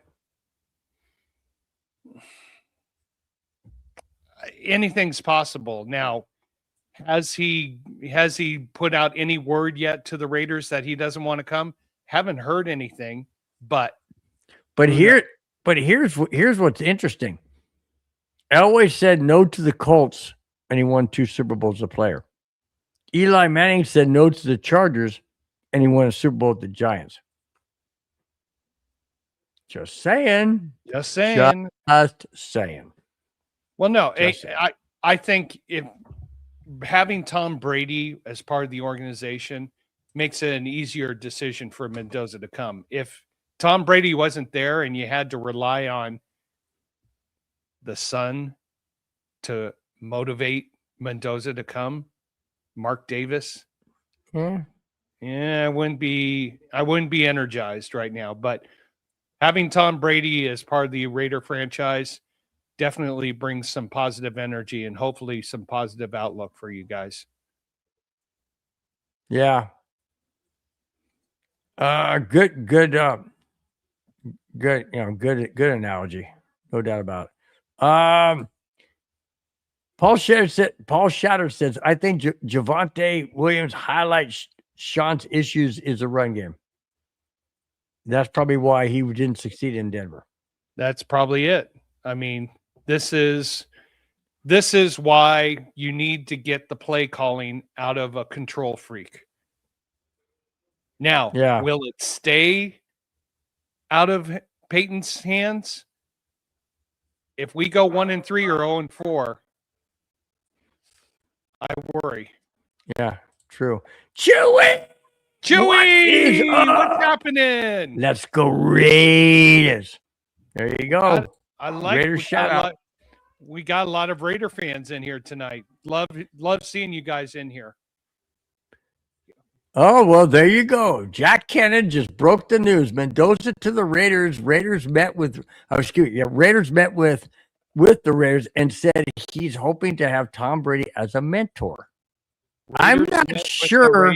Anything's possible. Now, has he put out any word yet to the Raiders that he doesn't want to come? Haven't heard anything, but here's what's interesting. Elway said no to the Colts, and he won 2 Super Bowls as a player. Eli Manning said no to the Chargers, and he won a Super Bowl with the Giants. Just saying. Just saying. Just saying. Well, no, I think if having Tom Brady as part of the organization makes it an easier decision for Mendoza to come. If Tom Brady wasn't there and you had to rely on the son to motivate Mendoza to come, Mark Davis, I wouldn't be energized right now. But having Tom Brady as part of the Raider franchise definitely brings some positive energy and hopefully some positive outlook for you guys. Yeah. Good, good analogy. No doubt about it. Paul Shatter says, I think Javonte Williams highlights Sean's issues is a run game. That's probably why he didn't succeed in Denver. That's probably it. I mean, this is why you need to get the play calling out of a control freak. Now, will it stay out of Peyton's hands? If we go 1-3 or 0-4, I worry. Yeah, true. Chewy! What's happening? Let's go Raiders. There you go. I like Raiders shout out. We got a lot of Raider fans in here tonight. Love seeing you guys in here. Oh, well, there you go. Jack Cannon just broke the news. Mendoza to the Raiders. Raiders met with the Raiders and said he's hoping to have Tom Brady as a mentor. I'm not sure.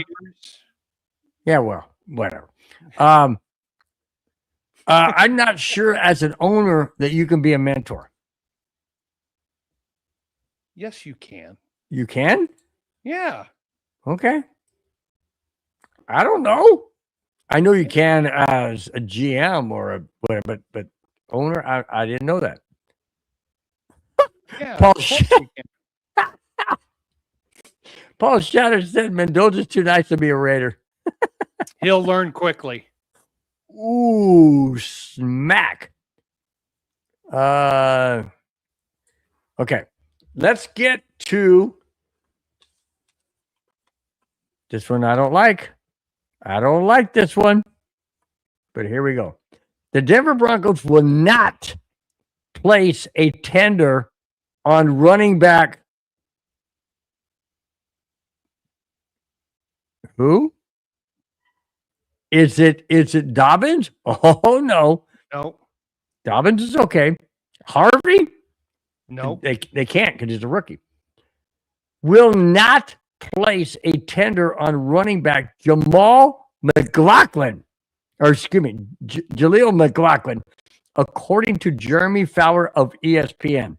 Yeah, well, whatever. I'm not sure as an owner that you can be a mentor. Yes, you can. You can? Yeah. Okay. I don't know. I know you can as a GM or a whatever, but owner, I didn't know that. Yeah, Paul of course you can. Paul Shatter said Mendoza's too nice to be a Raider. He'll learn quickly. Ooh, smack. Okay. Let's get to this one. I don't like this one. But here we go. The Denver Broncos will not place a tender on running back. Who? Is it Dobbins? Oh no. No. Dobbins is okay. Harvey? No. They can't because he's a rookie. Will not place a tender on running back Jamal McLaughlin. Or excuse me, Jaleel McLaughlin, according to Jeremy Fowler of ESPN.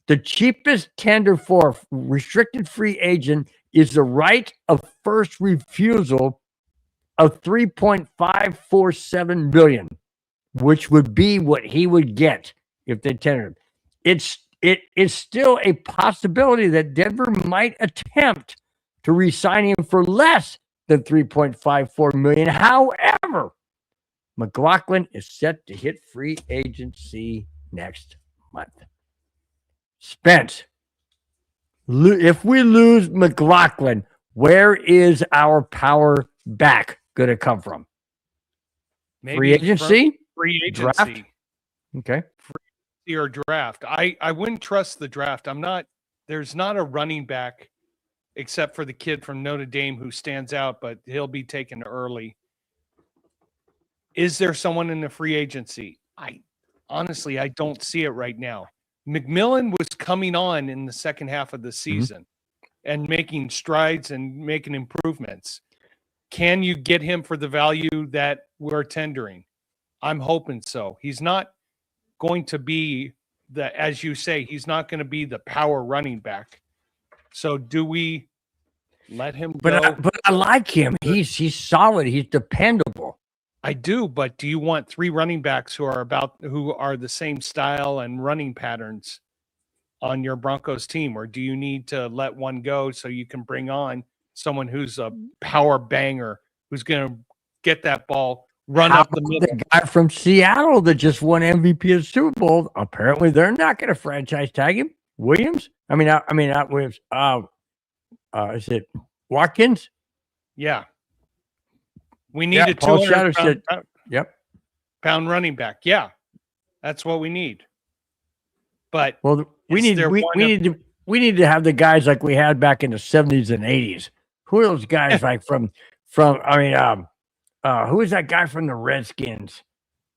The cheapest tender for a restricted free agent is the right of first refusal of $3.547 billion, which would be what he would get if they tendered him. It is still a possibility that Denver might attempt to re-sign him for less than $3.54 million. However, McLaughlin is set to hit free agency next month. Spence, if we lose McLaughlin, where is our power back going to come from? Maybe Free agency? Free agency. Draft? Okay. Free or draft. I wouldn't trust the draft. There's not a running back except for the kid from Notre Dame who stands out, but he'll be taken early. Is there someone in the free agency? Honestly, I don't see it right now. McMillan was coming on in the second half of the season and making strides and making improvements. Can you get him for the value that we're tendering? I'm hoping so. He's not going to be as you say, he's not going to be the power running back. So do we let him go? But I like him. He's solid. He's dependable. I do, but do you want three running backs who are the same style and running patterns on your Broncos team, or do you need to let one go so you can bring on someone who's a power banger, who's going to get that ball, run up the middle? The guy from Seattle that just won MVP of the Super Bowl, apparently they're not going to franchise tag him. Williams? I mean, not Williams. Is it Watkins? Yeah. We need a 200 pound running back. Yeah, that's what we need. But we need to have the guys like we had back in the 70s and 80s. Who are those guys like from who is that guy from the Redskins?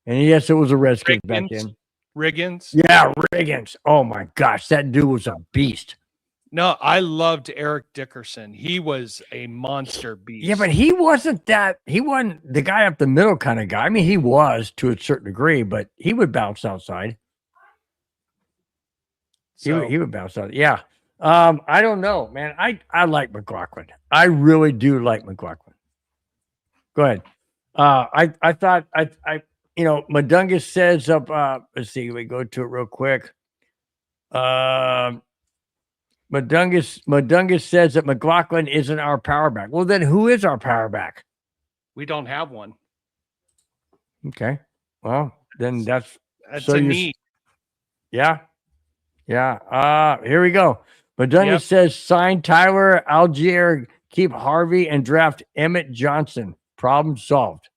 And yes, it was a Redskins back then. Riggins? Yeah, Riggins. Oh my gosh, that dude was a beast. No, I loved Eric Dickerson. He was a monster beast. Yeah, but he wasn't the guy up the middle kind of guy. I mean, he was to a certain degree, but he would bounce outside. So, he would bounce out. Yeah. I don't know, man. I like McLaughlin. I really do like McLaughlin. Go ahead. I thought Madungus says up let's see, we go to it real quick. Madungus says that McLaughlin isn't our power back. Well, then who is our power back? We don't have one. Okay. Well, then that's a need. Yeah. Yeah. Here we go. Madungus says sign Tyler Algier, keep Harvey, and draft Emmett Johnson. Problem solved.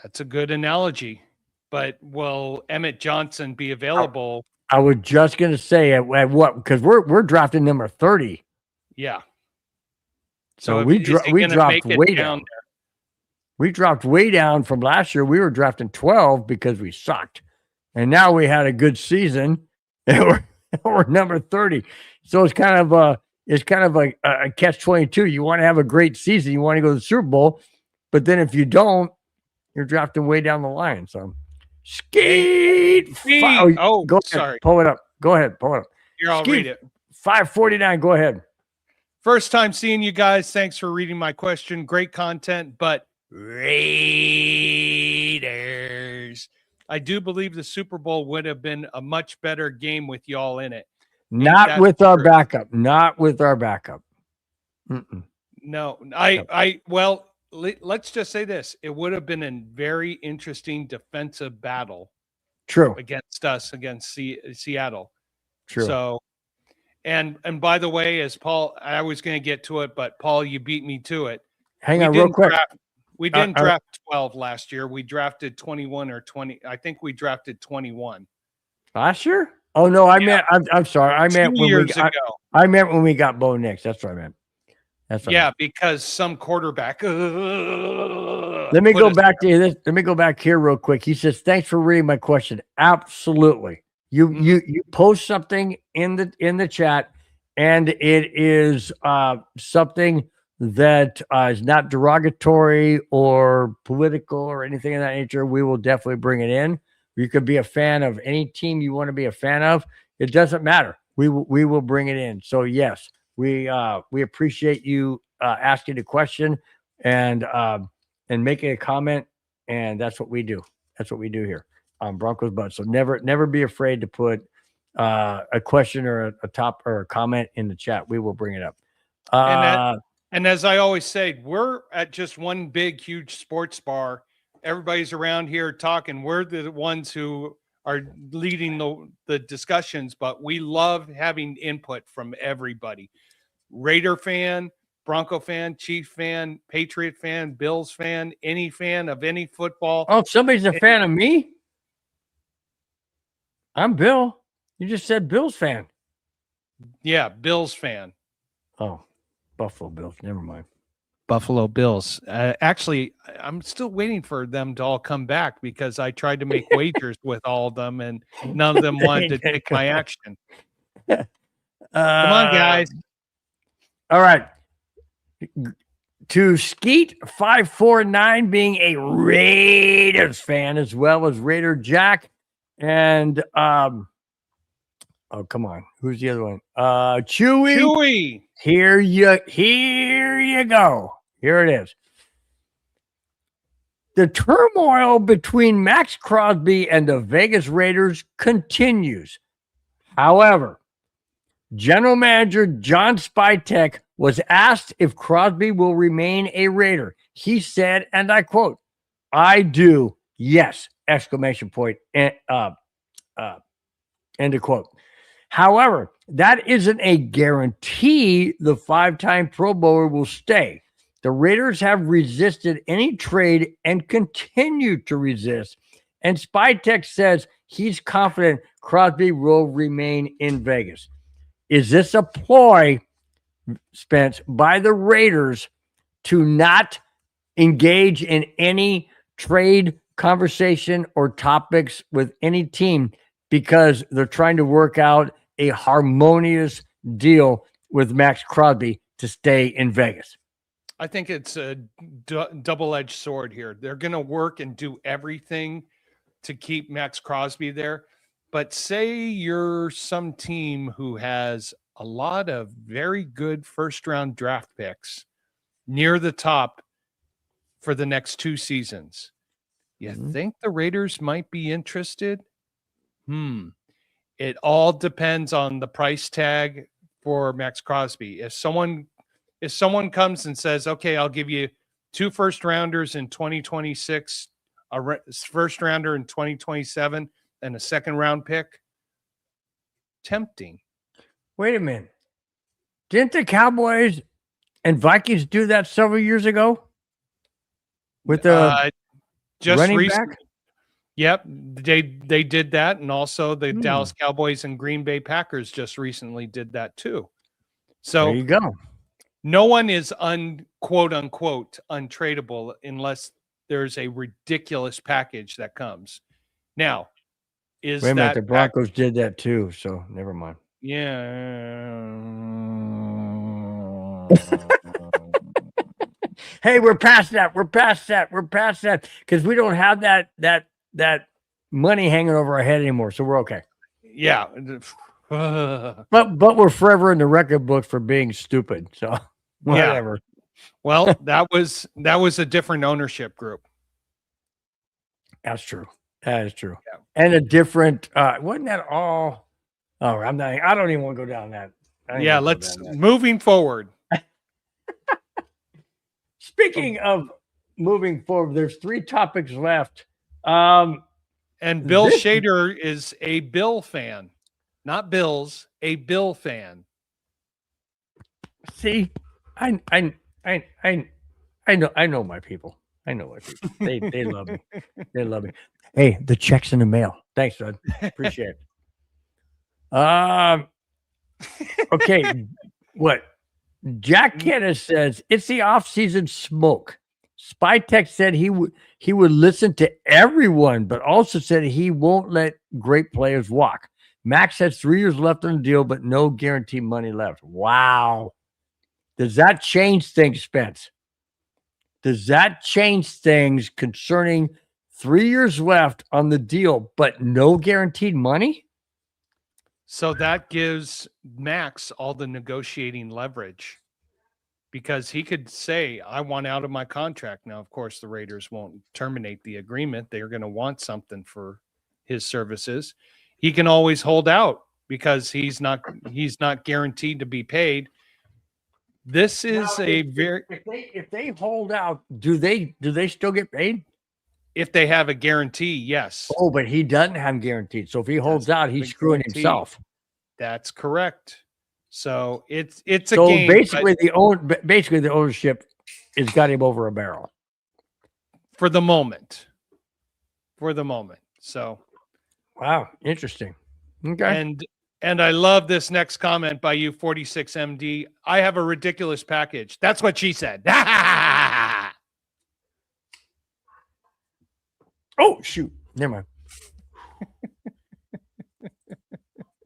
That's a good analogy. But will Emmett Johnson be available? I was just going to say at what, because we're drafting number 30. Yeah. So we dropped way down. We dropped way down from last year. We were drafting 12 because we sucked. And now we had a good season and we're number 30. So it's kind of like a catch-22. You want to have a great season. You want to go to the Super Bowl. But then if you don't, you're drafting way down the line. So Skeet. Go ahead. Sorry. Pull it up. Go ahead. Pull it up. Here, I'll read it. 549. Go ahead. First time seeing you guys. Thanks for reading my question. Great content, but Raiders. I do believe the Super Bowl would have been a much better game with y'all in it. Not with our backup. Not with our backup. Mm-mm. No, well, let's just say this. It would have been a very interesting defensive battle. True. Against us, against Seattle. True. So, and by the way, as Paul, I was going to get to it, but Paul, you beat me to it. Hang on real quick. We didn't draft 12 last year. We drafted 21 or 20. I think we drafted 21. Last year? Oh no, I'm sorry. I meant 2 years ago. I meant when we got Bo Nix. That's what I meant. That's what yeah, because some quarterback. Let me go back to this. Let me go back here real quick. He says, "Thanks for reading my question." Absolutely. You post something in the chat, and it is something that is not derogatory or political or anything of that nature. We will definitely bring it in. You could be a fan of any team you want to be a fan of. It doesn't matter. We will bring it in. So yes, we appreciate you asking the question and making a comment, and that's what we do. That's what we do here on Broncos Buzz. So never be afraid to put a question or a top or a comment in the chat. We will bring it up. And as I always say, we're at just one big, huge sports bar. Everybody's around here talking. We're the ones who are leading the discussions, but we love having input from everybody. Raider fan, Bronco fan, Chief fan, Patriot fan, Bills fan, any fan of any football. Oh, somebody's a fan of me? I'm Bill. You just said Bills fan. Yeah, Bills fan. Oh, Buffalo Bills. Never mind. Buffalo Bills. Actually, I'm still waiting for them to all come back because I tried to make wagers with all of them, and none of them wanted to take my action. Come on, guys. All right. To Skeet549 being a Raiders fan as well as Raider Jack and oh, come on. Who's the other one? Chewy. Here you go. Here it is. The turmoil between Max Crosby and the Vegas Raiders continues. However, General Manager John Spytek was asked if Crosby will remain a Raider. He said, and I quote, "I do, yes!" Exclamation point. End of quote. However, that isn't a guarantee the five-time Pro Bowler will stay. The Raiders have resisted any trade and continue to resist. And Spytek says he's confident Crosby will remain in Vegas. Is this a ploy, Spence, by the Raiders to not engage in any trade conversation or topics with any team because they're trying to work out a harmonious deal with Max Crosby to stay in Vegas? I think it's a double-edged sword here. They're going to work and do everything to keep Max Crosby there. But say you're some team who has a lot of very good first-round draft picks near the top for the next 2 seasons. You think the Raiders might be interested? It all depends on the price tag for Max Crosby. If someone comes and says, "Okay, I'll give you 2 first-rounders in 2026, a first-rounder in 2027, and a second-round pick," tempting. Wait a minute. Didn't the Cowboys and Vikings do that several years ago? With the just running recently. back? Yep, they did that, and also the Dallas Cowboys and Green Bay Packers just recently did that too. So there you go. No one is quote unquote untradeable unless there's a ridiculous package that comes. Now, is wait a minute, that the Broncos did that too, so never mind. Yeah. Hey, we're past that. We're past that because we don't have that money hanging over our head anymore, so we're okay. Yeah. But we're forever in the record book for being stupid. So whatever. Well, that was a different ownership group. That's true. That is true. Yeah. And a different, wasn't that all? Oh, I don't even want to go down that. Yeah, let's moving forward. Speaking of moving forward, there's 3 topics left. And Bill Shader is a Bill fan, not Bills, a Bill fan. See, I know my people. I know my people. They love me. They love me. Hey, the check's in the mail. Thanks, bud. Appreciate it. Okay. What? Jack Kennis says it's the off-season smoke. Spytech said he would listen to everyone, but also said he won't let great players walk. Max has 3 years left on the deal, but no guaranteed money left. Wow. Does that change things, Spence? Does that change things concerning 3 years left on the deal, but no guaranteed money? So that gives Max all the negotiating leverage because he could say, I want out of my contract. Now, of course, the Raiders won't terminate the agreement. They're going to want something for his services. He can always hold out because he's not guaranteed to be paid. This is now, if they hold out, do they still get paid? If they have a guarantee, yes. Oh, but he doesn't have guaranteed. So if he holds out, he's screwing himself. That's correct. So it's a so game. Basically, the ownership has got him over a barrel for the moment. So, wow, interesting. Okay. And I love this next comment by you, 46MD. I have a ridiculous package. That's what she said. Oh, shoot. Never mind.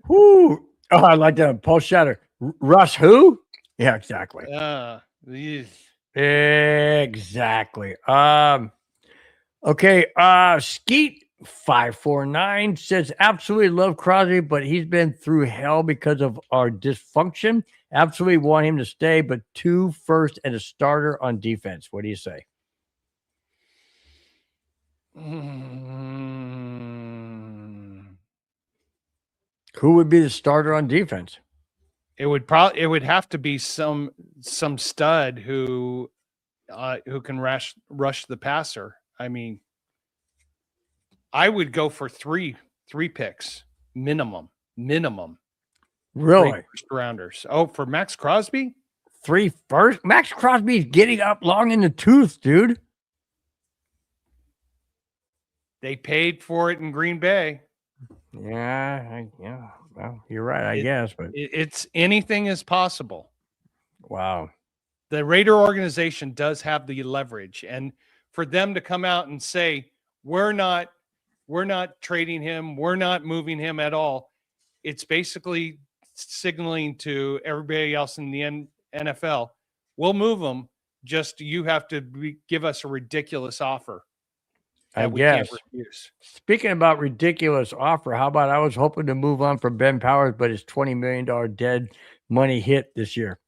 Whoo. Oh, I like that. Paul Shatter. Russ who? Yeah, exactly. Exactly. Okay. Skeet 549 says, absolutely love Crosby, but he's been through hell because of our dysfunction. Absolutely want him to stay, but 2 first and a starter on defense. What do you say? Who would be the starter on defense? It would have to be some stud who can rush the passer. I mean, I would go for three picks minimum. Really? 3 first rounders. Oh, for Max Crosby? 3 first? Max Crosby's getting up long in the tooth, dude. They paid for it in Green Bay. Yeah. Well, you're right, I guess, but it's anything is possible. Wow. The Raider organization does have the leverage, and for them to come out and say, we're not trading him, we're not moving him at all. It's basically signaling to everybody else in the NFL, we'll move him. Just you have to give us a ridiculous offer. I guess. Speaking about ridiculous offer, how about I was hoping to move on from Ben Powers, but his $20 million dead money hit this year.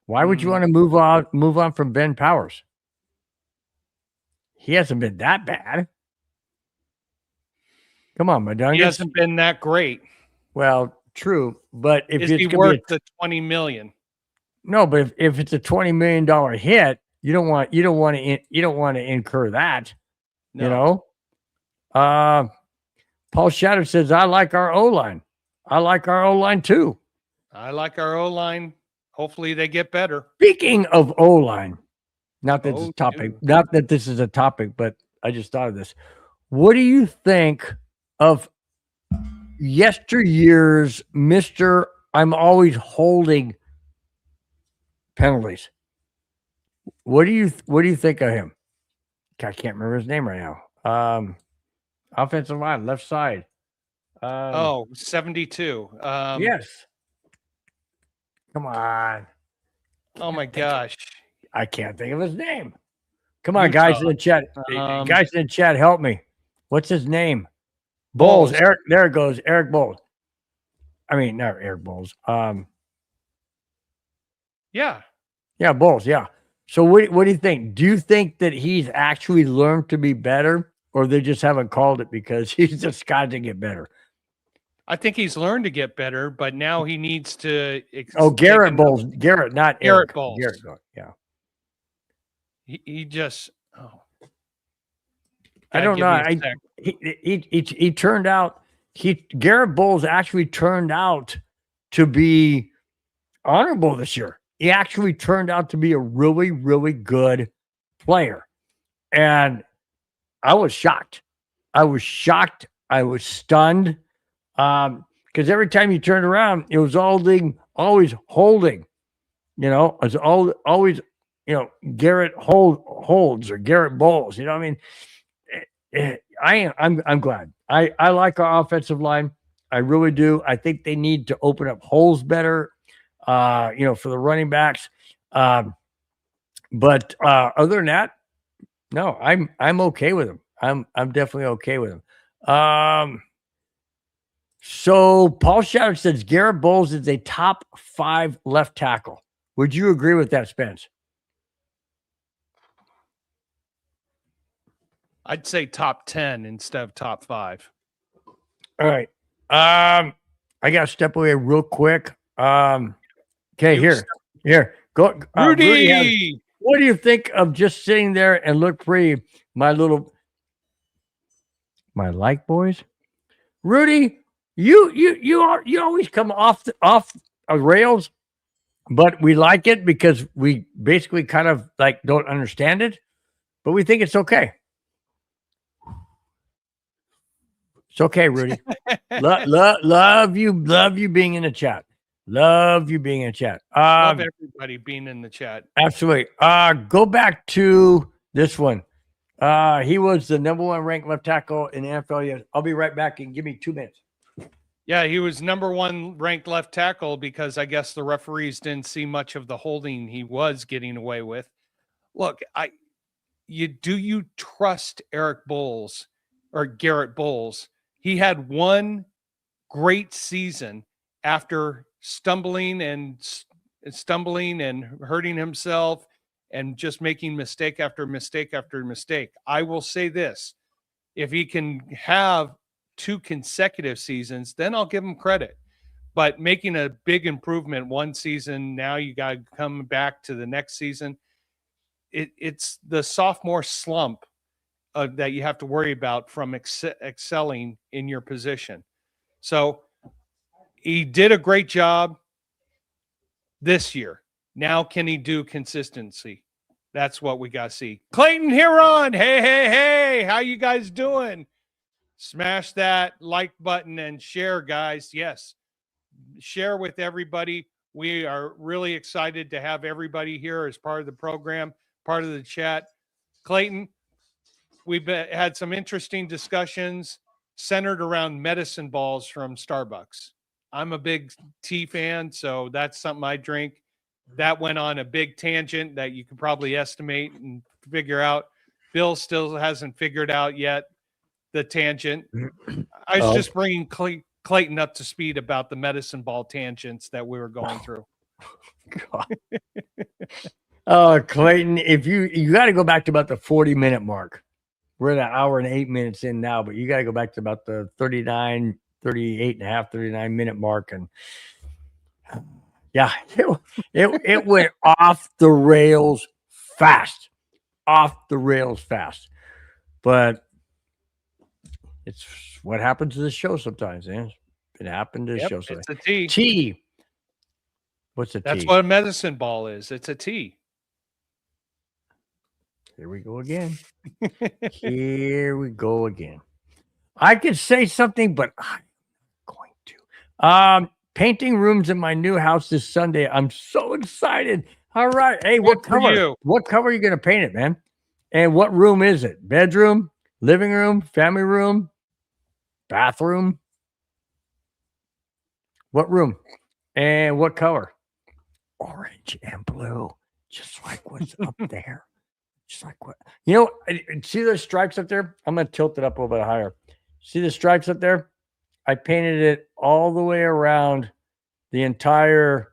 Why would you want to move on from Ben Powers? He hasn't been that bad. Come on, Madungus. He hasn't been that great. Well, true, but if is it's he worth the $20 million? No, but if it's a $20 million hit, you don't want to incur that. No. You know, Paul Shatter says, I like our O-line. I like our O-line too. I like our O-line. Hopefully they get better. Speaking of O-line, not that it's a topic, not that this is a topic, but I just thought of this. What do you think of yesteryear's Mr. I'm always holding penalties? What do you think of him? I can't remember his name right now. Offensive line, left side. 72. Yes. Come on. Oh my gosh. I can't think of his name. Come on, guys in the chat. Guys in the chat, help me. What's his name? Bowles. Eric. There it goes. Eric Bowles. I mean, not Eric Bowles. Yeah. Yeah, Bowles. Yeah. So what do you think? Do you think that he's actually learned to be better, or they just haven't called it because he's just got to get better? I think he's learned to get better, but now he needs to. Oh, Garrett Bowles. Garrett, not Garrett Eric. Bowles. Garrett, yeah. He just. Oh. I don't know. He turned out. Garrett Bowles actually turned out to be honorable this year. He actually turned out to be a really, really good player. And I was shocked. I was stunned. Because every time you turned around, it was always holding. You know, it's always, Garrett holds or Garrett Bowles. You know what I mean? I'm glad. I like our offensive line. I really do. I think they need to open up holes better, for the running backs. But other than that, no, I'm okay with them. I'm definitely okay with them. So Paul Shatter says Garrett Bowles is a top 5 left tackle. Would you agree with that, Spence? I'd say top 10 instead of top 5. All right. I got to step away real quick. Okay, here. Go. Rudy! What do you think of just sitting there and look pretty, my like boys? Rudy, you always come off rails, but we like it because we basically kind of like don't understand it, but we think it's okay. It's okay, Rudy. Love you being in the chat. Love you being in the chat. Love everybody being in the chat. Absolutely. Go back to this one. He was the number 1 ranked left tackle in the NFL. Yes. I'll be right back and give me 2 minutes. Yeah, he was number 1 ranked left tackle because I guess the referees didn't see much of the holding he was getting away with. Look, do you trust Eric Bowles or Garrett Bowles? He had one great season after stumbling and hurting himself and just making mistake after mistake after mistake. I will say this, if he can have 2 consecutive seasons, then I'll give him credit. But making a big improvement one season, now you got to come back to the next season. It's the sophomore slump that you have to worry about from excelling in your position. So he did a great job this year. Now, can he do consistency? That's what we got to see. Clayton Huron, hey, how you guys doing? Smash that like button and share, guys. Yes, share with everybody. We are really excited to have everybody here as part of the program, part of the chat. Clayton, we've had some interesting discussions centered around medicine balls from Starbucks. I'm a big tea fan, so that's something I drink. That went on a big tangent that you could probably estimate and figure out. Bill still hasn't figured out yet the tangent. I was just bringing Clayton up to speed about the medicine ball tangents that we were going through. Clayton, if you got to go back to about the 40-minute mark. We're at 1 hour and 8 minutes in now, but you got to go back to about the 38 and a half, 39-minute mark. And yeah, it went off the rails fast. But it's what happens to the show sometimes, man. It happened to the show sometimes. It's a tea. Tea. What's a tea? That's what a medicine ball is. It's a tea. Here we go again. I could say something, but I'm not going to. Painting rooms in my new house this Sunday. I'm so excited. All right. Hey, what color? What color are you going to paint it, man? And what room is it? Bedroom, living room, family room, bathroom? What room? And what color? Orange and blue, just like what's up there. Just like what, see those stripes up there? I'm going to tilt it up a little bit higher. See the stripes up there? I painted it all the way around the entire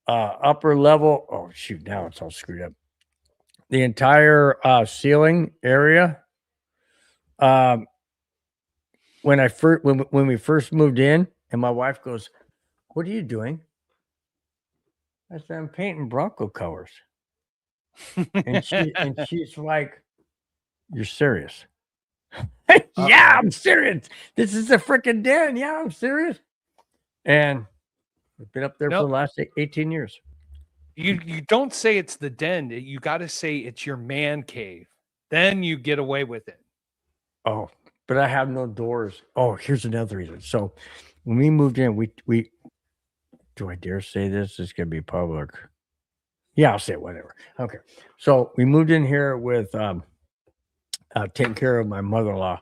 upper level. Oh, shoot. Now it's all screwed up. the entire ceiling area. When we first moved in, and my wife goes, "What are you doing?" I said, "I'm painting Bronco colors." And she's like, "You're serious?" Yeah, I'm serious. This is a freaking den. Yeah, I'm serious. And we've been up there for the last 18 years. You don't say it's the den. You got to say it's your man cave. Then you get away with it. Oh, but I have no doors. Oh, here's another reason. So when we moved in, we do I dare say this? It's gonna be public. Yeah, I'll say it, whatever. Okay. So we moved in here with taking care of my mother-in-law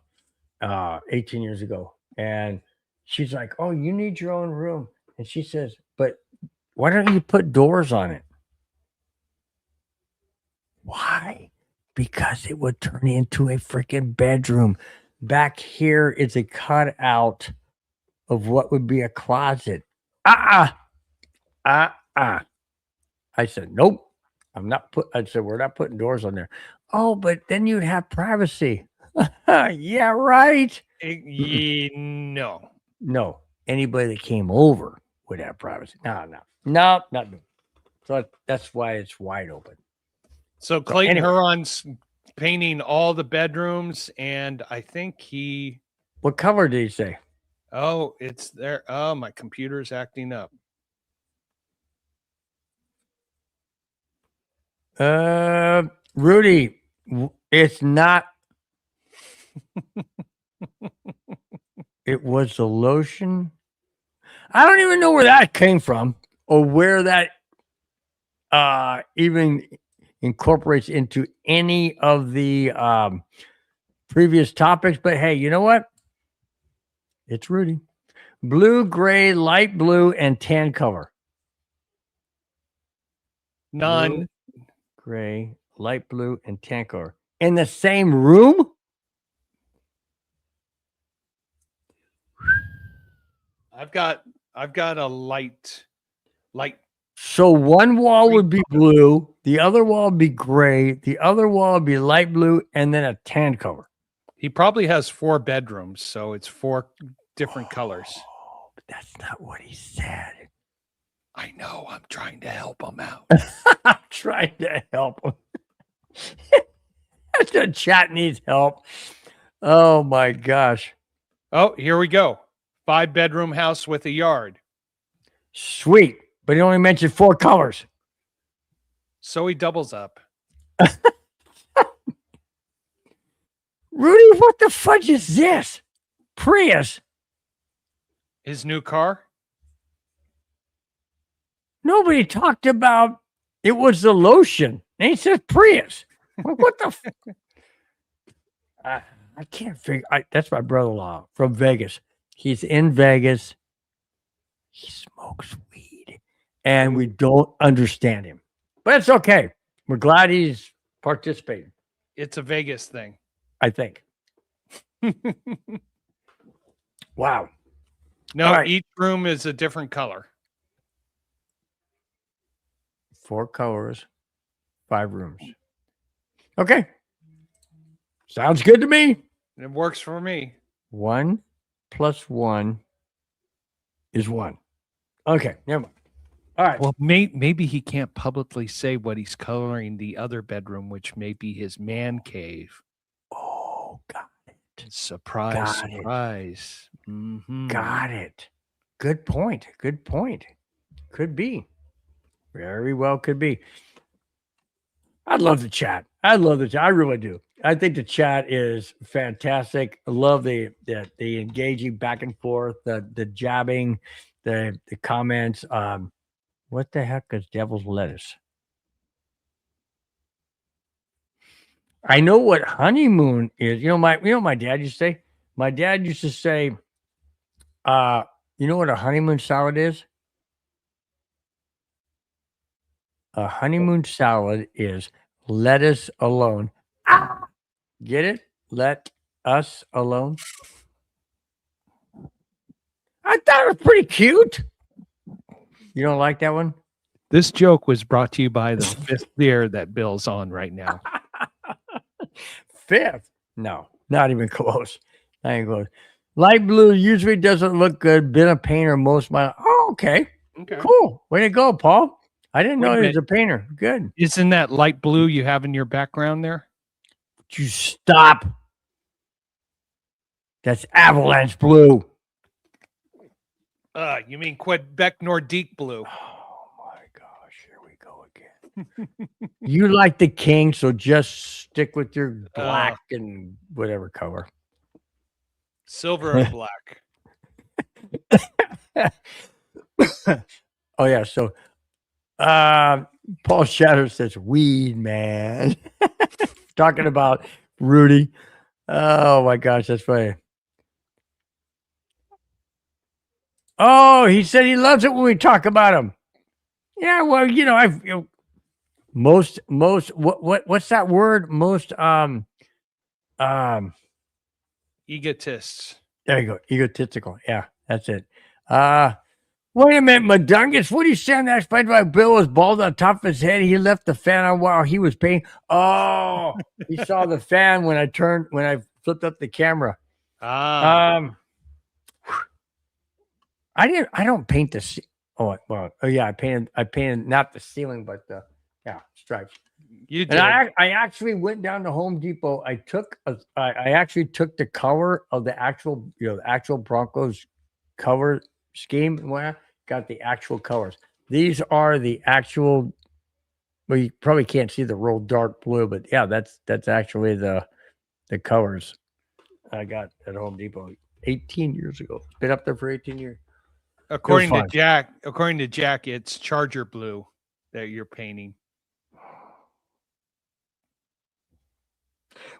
18 years ago. And she's like, "Oh, you need your own room." And she says, "But why don't you put doors on it?" Why? Because it would turn into a freaking bedroom. Back here, it's a cutout of what would be a closet. I said, "Nope. I said, "We're not putting doors on there." "Oh, but then you'd have privacy." Yeah, right. No. No. Anybody that came over would have privacy. No, not me. So that's why it's wide open. So Clayton anyway. Huron's painting all the bedrooms, and I think he. What color did he say? Oh, it's there. Oh, my computer's acting up. Rudy, it's not. It was the lotion. I don't even know where that came from or where that even incorporates into any of the previous topics. But hey, you know what? It's Rudy. Blue, gray, light blue, and tan color. None. Blue, gray, light blue, and tan color. In the same room? I've got a light. So one wall would be blue, the other wall would be gray, the other wall would be light blue, and then a tan color. He probably has 4 bedrooms, so it's 4 different colors. But that's not what he said. I know. I'm trying to help him out. I'm trying to help him. The chat needs help. Oh my gosh. Oh, here we go. 5-bedroom house with a yard. Sweet. But he only mentioned 4 colors. So he doubles up. Rudy, what the fudge is this? Prius. His new car? Nobody talked about it was the lotion. And he said Prius. What the I can't figure. That's my brother-in-law from Vegas. He's in Vegas. He smokes weed. And we don't understand him. But it's okay. We're glad he's participating. It's a Vegas thing. I think. Wow. No, right. Each room is a different color. 4 colors, 5 rooms. Okay. Sounds good to me. It works for me. 1 + 1 is 1. Okay, never mind. All right. Well, maybe he can't publicly say what he's coloring the other bedroom, which may be his man cave. Oh, got it. Surprise, surprise. Mm-hmm. Got it. Good point. Good point. Could be. Very well could be. I love the chat. I love the chat. I really do. I think the chat is fantastic. I love the engaging back and forth, the jabbing, the comments. What the heck is devil's lettuce? I know what honeymoon is. You know my dad used to say? My dad used to say, you know what a honeymoon salad is? A honeymoon salad is lettuce alone. Ah! Get it? Let us alone. I thought it was pretty cute. You don't like that one? This joke was brought to you by the fifth beer that Bill's on right now. Fifth? No, not even close. Not even close. Light blue usually doesn't look good. Been a painter most of my. Oh, okay. Okay. Cool. Way to go, Paul. I didn't Wait a know he was minute. a painter. Good. Isn't that light blue you have in your background there? Would you stop? That's Avalanche blue. You mean Quebec Nordique blue? Oh my gosh, here we go again. You like the king, so just stick with your black and whatever color. Silver and black. Oh yeah, so Paul Shatter says weed man. Talking about Rudy. Oh my gosh, that's funny. Oh, he said he loves it when we talk about him. Yeah, well, most what's that word? Most Egotists. there you go. Egotistical. Yeah, that's it. Wait a minute, Madungus. What are you saying? That SpongeBob Bill was bald on top of his head. He left the fan on while he was painting. Oh, he saw the fan when I flipped up the camera. I don't paint the. Oh yeah, I painted not the ceiling, but the stripes. You did. And I actually went down to Home Depot. I actually took the color of the actual Broncos cover scheme and whatnot, got the actual colors. These are the actual. Well, you probably can't see the real dark blue, but yeah, that's actually the colors I got at Home Depot 18 years ago. Been up there for 18 years. According to Jack, it's Charger blue that you're painting.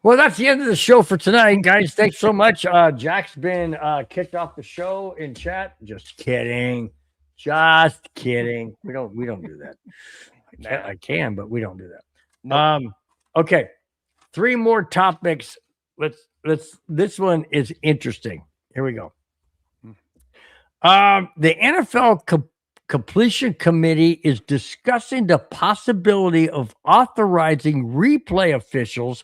Well, that's the end of the show for tonight, guys. Thanks so much. Jack's been kicked off the show in chat. Just kidding. Just kidding. We don't do that. I can, but we don't do that. Nope. Okay. 3 more topics. This one is interesting. Here we go. The NFL Completion Committee is discussing the possibility of authorizing replay officials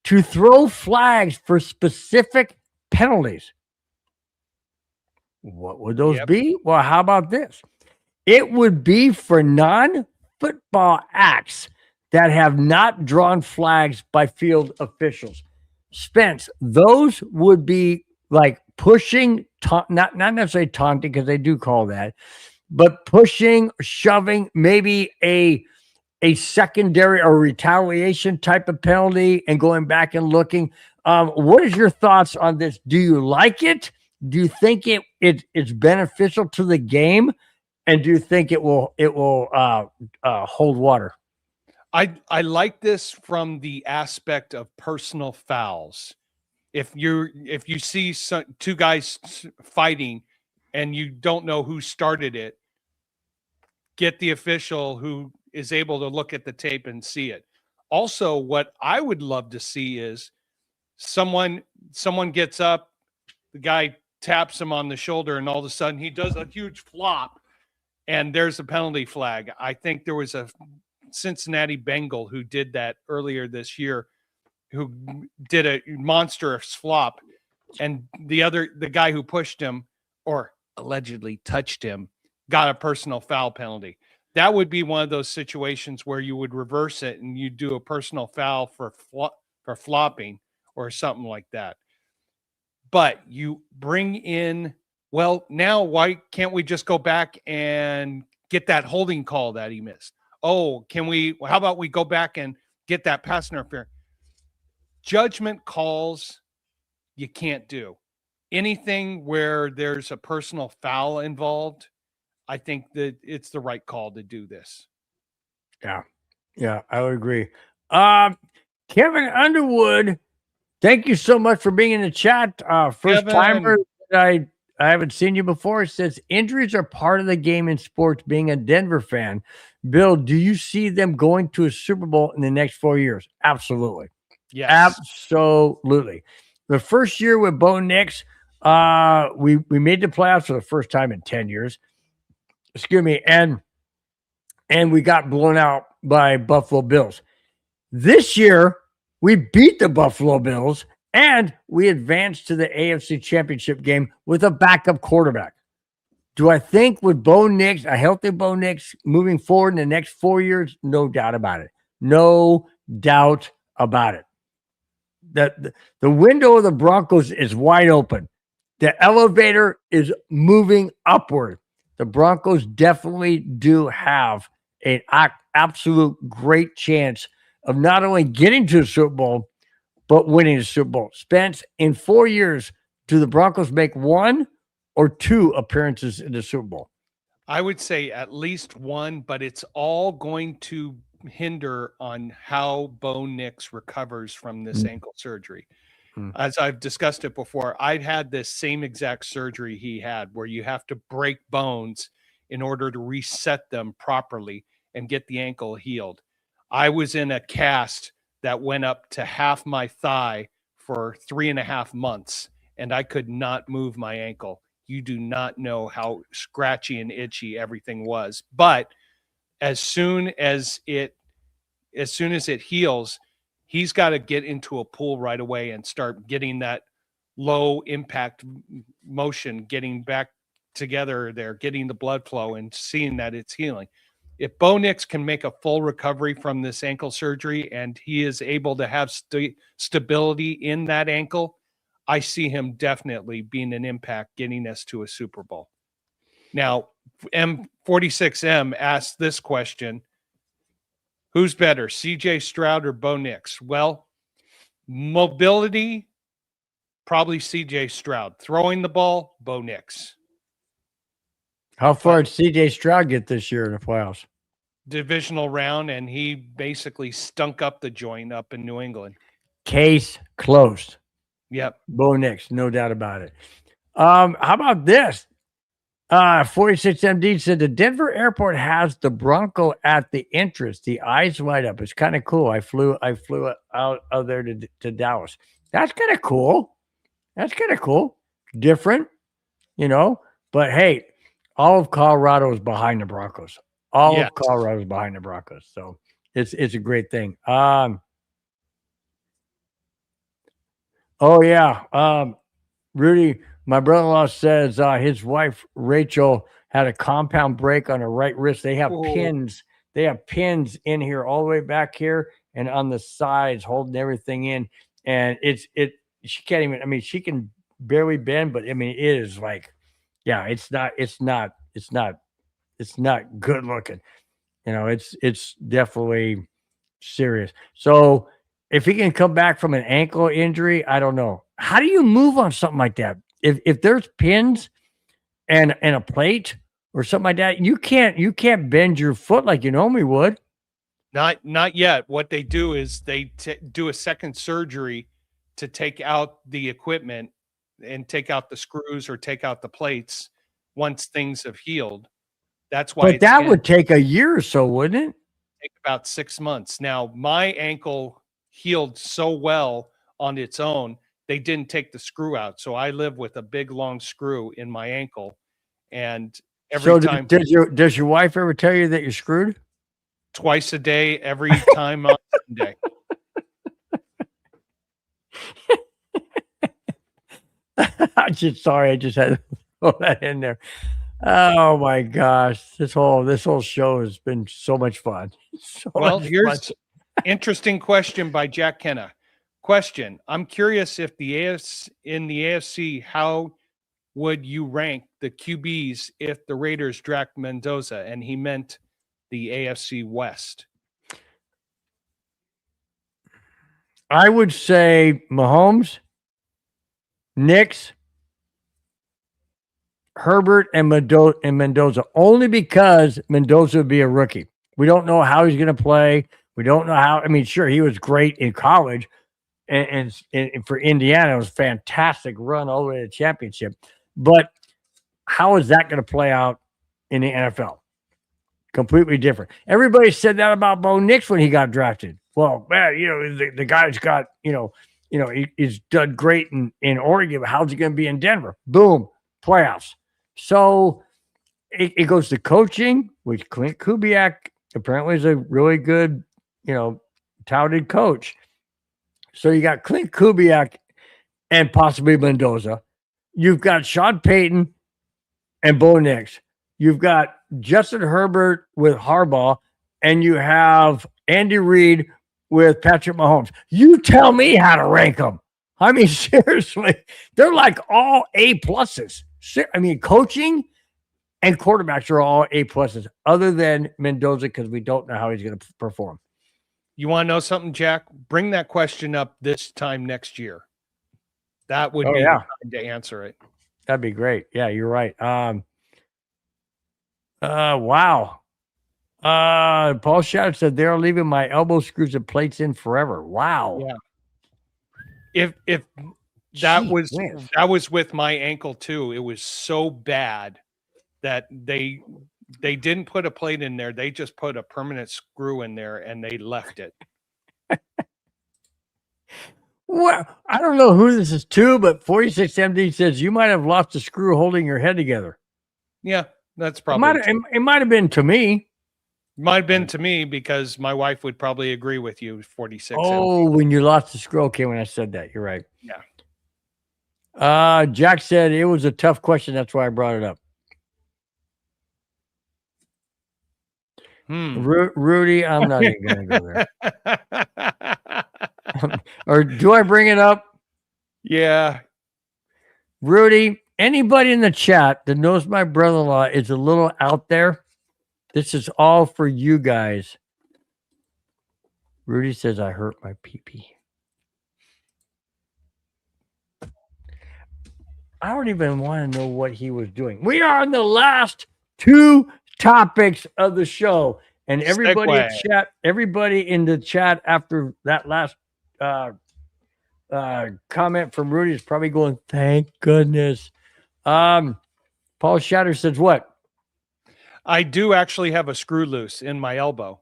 to throw flags for specific penalties. What would those be? Well, how about this? It would be for non-football acts that have not drawn flags by field officials. Spence, those would be like pushing, not necessarily taunting, because they do call that, but pushing, shoving, maybe a secondary or retaliation type of penalty, and going back and looking. What is your thoughts on this? Do you like it? Do you think it's beneficial to the game? And do you think it will hold water? I like this from the aspect of personal fouls. If you see two guys fighting and you don't know who started it, get the official who is able to look at the tape and see it. Also, what I would love to see is someone gets up, the guy taps him on the shoulder, and all of a sudden he does a huge flop, and there's a penalty flag. I think there was a Cincinnati Bengal who did that earlier this year, who did a monstrous flop, and the guy who pushed him or allegedly touched him got a personal foul penalty. That would be one of those situations where you would reverse it and you do a personal foul for flopping or something like that. But you bring in, well, now why can't we just go back and get that holding call that he missed? Oh, how about we go back and get that pass interference? Judgment calls you can't do. Anything where there's a personal foul involved, I think that it's the right call to do this. Yeah, I would agree. Kevin Underwood, thank you so much for being in the chat. First timer, I haven't seen you before. It says injuries are part of the game in sports. Being a Denver fan, Bill, do you see them going to a Super Bowl in the next 4 years? Absolutely. Yes. Absolutely. The first year with Bo Nix, we made the playoffs for the first time in 10 years. Excuse me. And and we got blown out by Buffalo Bills. This year, we beat the Buffalo Bills, and we advanced to the AFC Championship game with a backup quarterback. Do I think with Bo Nix, a healthy Bo Nix, moving forward in the next 4 years? No doubt about it. No doubt about it. The window of the Broncos is wide open. The elevator is moving upward. The Broncos definitely do have an absolute great chance of not only getting to the Super Bowl, but winning the Super Bowl. Spence, in 4 years, do the Broncos make 1 or 2 appearances in the Super Bowl? I would say at least 1, but it's all going to hinder on how Bo Nix recovers from this ankle surgery. As I've discussed it before, I've had this same exact surgery he had, where you have to break bones in order to reset them properly and get the ankle healed. I was in a cast that went up to half my thigh for 3.5 months, and I could not move my ankle. You do not know how scratchy and itchy everything was. But as soon as it heals, he's got to get into a pool right away and start getting that low impact motion, getting back together there, getting the blood flow and seeing that it's healing. If Bo Nix can make a full recovery from this ankle surgery and he is able to have stability in that ankle, I see him definitely being an impact, getting us to a Super Bowl. Now, M46M asked this question: who's better, CJ Stroud or Bo Nix? Well, mobility, probably CJ Stroud. Throwing the ball, Bo Nix. How far did CJ Stroud get this year in the playoffs? Divisional round, and he basically stunk up the joint up in New England. Case closed. Yep. Bo Nix, no doubt about it. How about this? 46MD said the Denver airport has the Bronco at the entrance. The eyes light up. It's kind of cool. I flew out of there to Dallas. That's kind of cool. That's kind of cool. Different, but hey, all of Colorado is behind the Broncos. All of Colorado is behind the Broncos. So it's a great thing. Rudy, my brother-in-law says his wife, Rachel, had a compound break on her right wrist. They have pins. They have pins in here all the way back here and on the sides holding everything in. And she can't even, she can barely bend, but it is like, it's not good looking. It's definitely serious. So if he can come back from an ankle injury, I don't know. How do you move on something like that? If there's pins and a plate or something like that, you can't bend your foot like you normally would. Not yet. What they do is they do a second surgery to take out the equipment and take out the screws or take out the plates once things have healed. That's why. But that would take a year or so, wouldn't it? Take about 6 months. Now, my ankle healed so well on its own, they didn't take the screw out. So I live with a big long screw in my ankle. And every time. Does your wife ever tell you that you're screwed? Twice a day, every time on Sunday. I'm just sorry. I just had to throw that in there. Oh my gosh. This whole show has been so much fun. Here's interesting question by Jack Kenna. Question: I'm curious if in the AFC, how would you rank the QBs if the Raiders draft Mendoza? And he meant the AFC West. I would say Mahomes, Nix, Herbert, and Mendoza, only because Mendoza would be a rookie. We don't know how he's going to play. We don't know how. Sure, he was great in college, and for Indiana, it was a fantastic run all the way to the championship. But how is that going to play out in the NFL? Completely different. Everybody said that about Bo Nix when he got drafted. Well, man, the guy's got, he's done great in Oregon. But how's he going to be in Denver? Boom, playoffs. So it goes to coaching, which Clint Kubiak apparently is a really good, touted coach. So you got Clint Kubiak and possibly Mendoza. You've got Sean Payton and Bo Nix. You've got Justin Herbert with Harbaugh, and you have Andy Reid with Patrick Mahomes. You tell me how to rank them. I mean, seriously, they're like all A pluses. I mean, coaching and quarterbacks are all A pluses, other than Mendoza, because we don't know how he's going to perform. You want to know something, Jack? Bring that question up this time next year. That would be the time to answer it. That'd be great. Yeah, you're right. Wow. Paul Shadow said they're leaving my elbow screws and plates in forever. Wow. Yeah. If that was with my ankle too. It was so bad that they didn't put a plate in there. They just put a permanent screw in there and they left it. Well, I don't know who this is to, but 46MD says you might have lost a screw holding your head together. Yeah, that's probably it might have been to me. Might have been to me because my wife would probably agree with you, 46. Oh, when you lost the screw. Okay, when I said that, you're right. Yeah. Jack said it was a tough question. That's why I brought it up. Rudy, I'm not even going to go there. Or do I bring it up? Yeah. Rudy, anybody in the chat that knows my brother-in-law is a little out there, this is all for you guys. Rudy says, I hurt my pee-pee. I don't even want to know what he was doing. We are on the last two topics of the show. And everybody in the chat after that last comment from Rudy is probably going, thank goodness. Paul Shatter says what? I do actually have a screw loose in my elbow.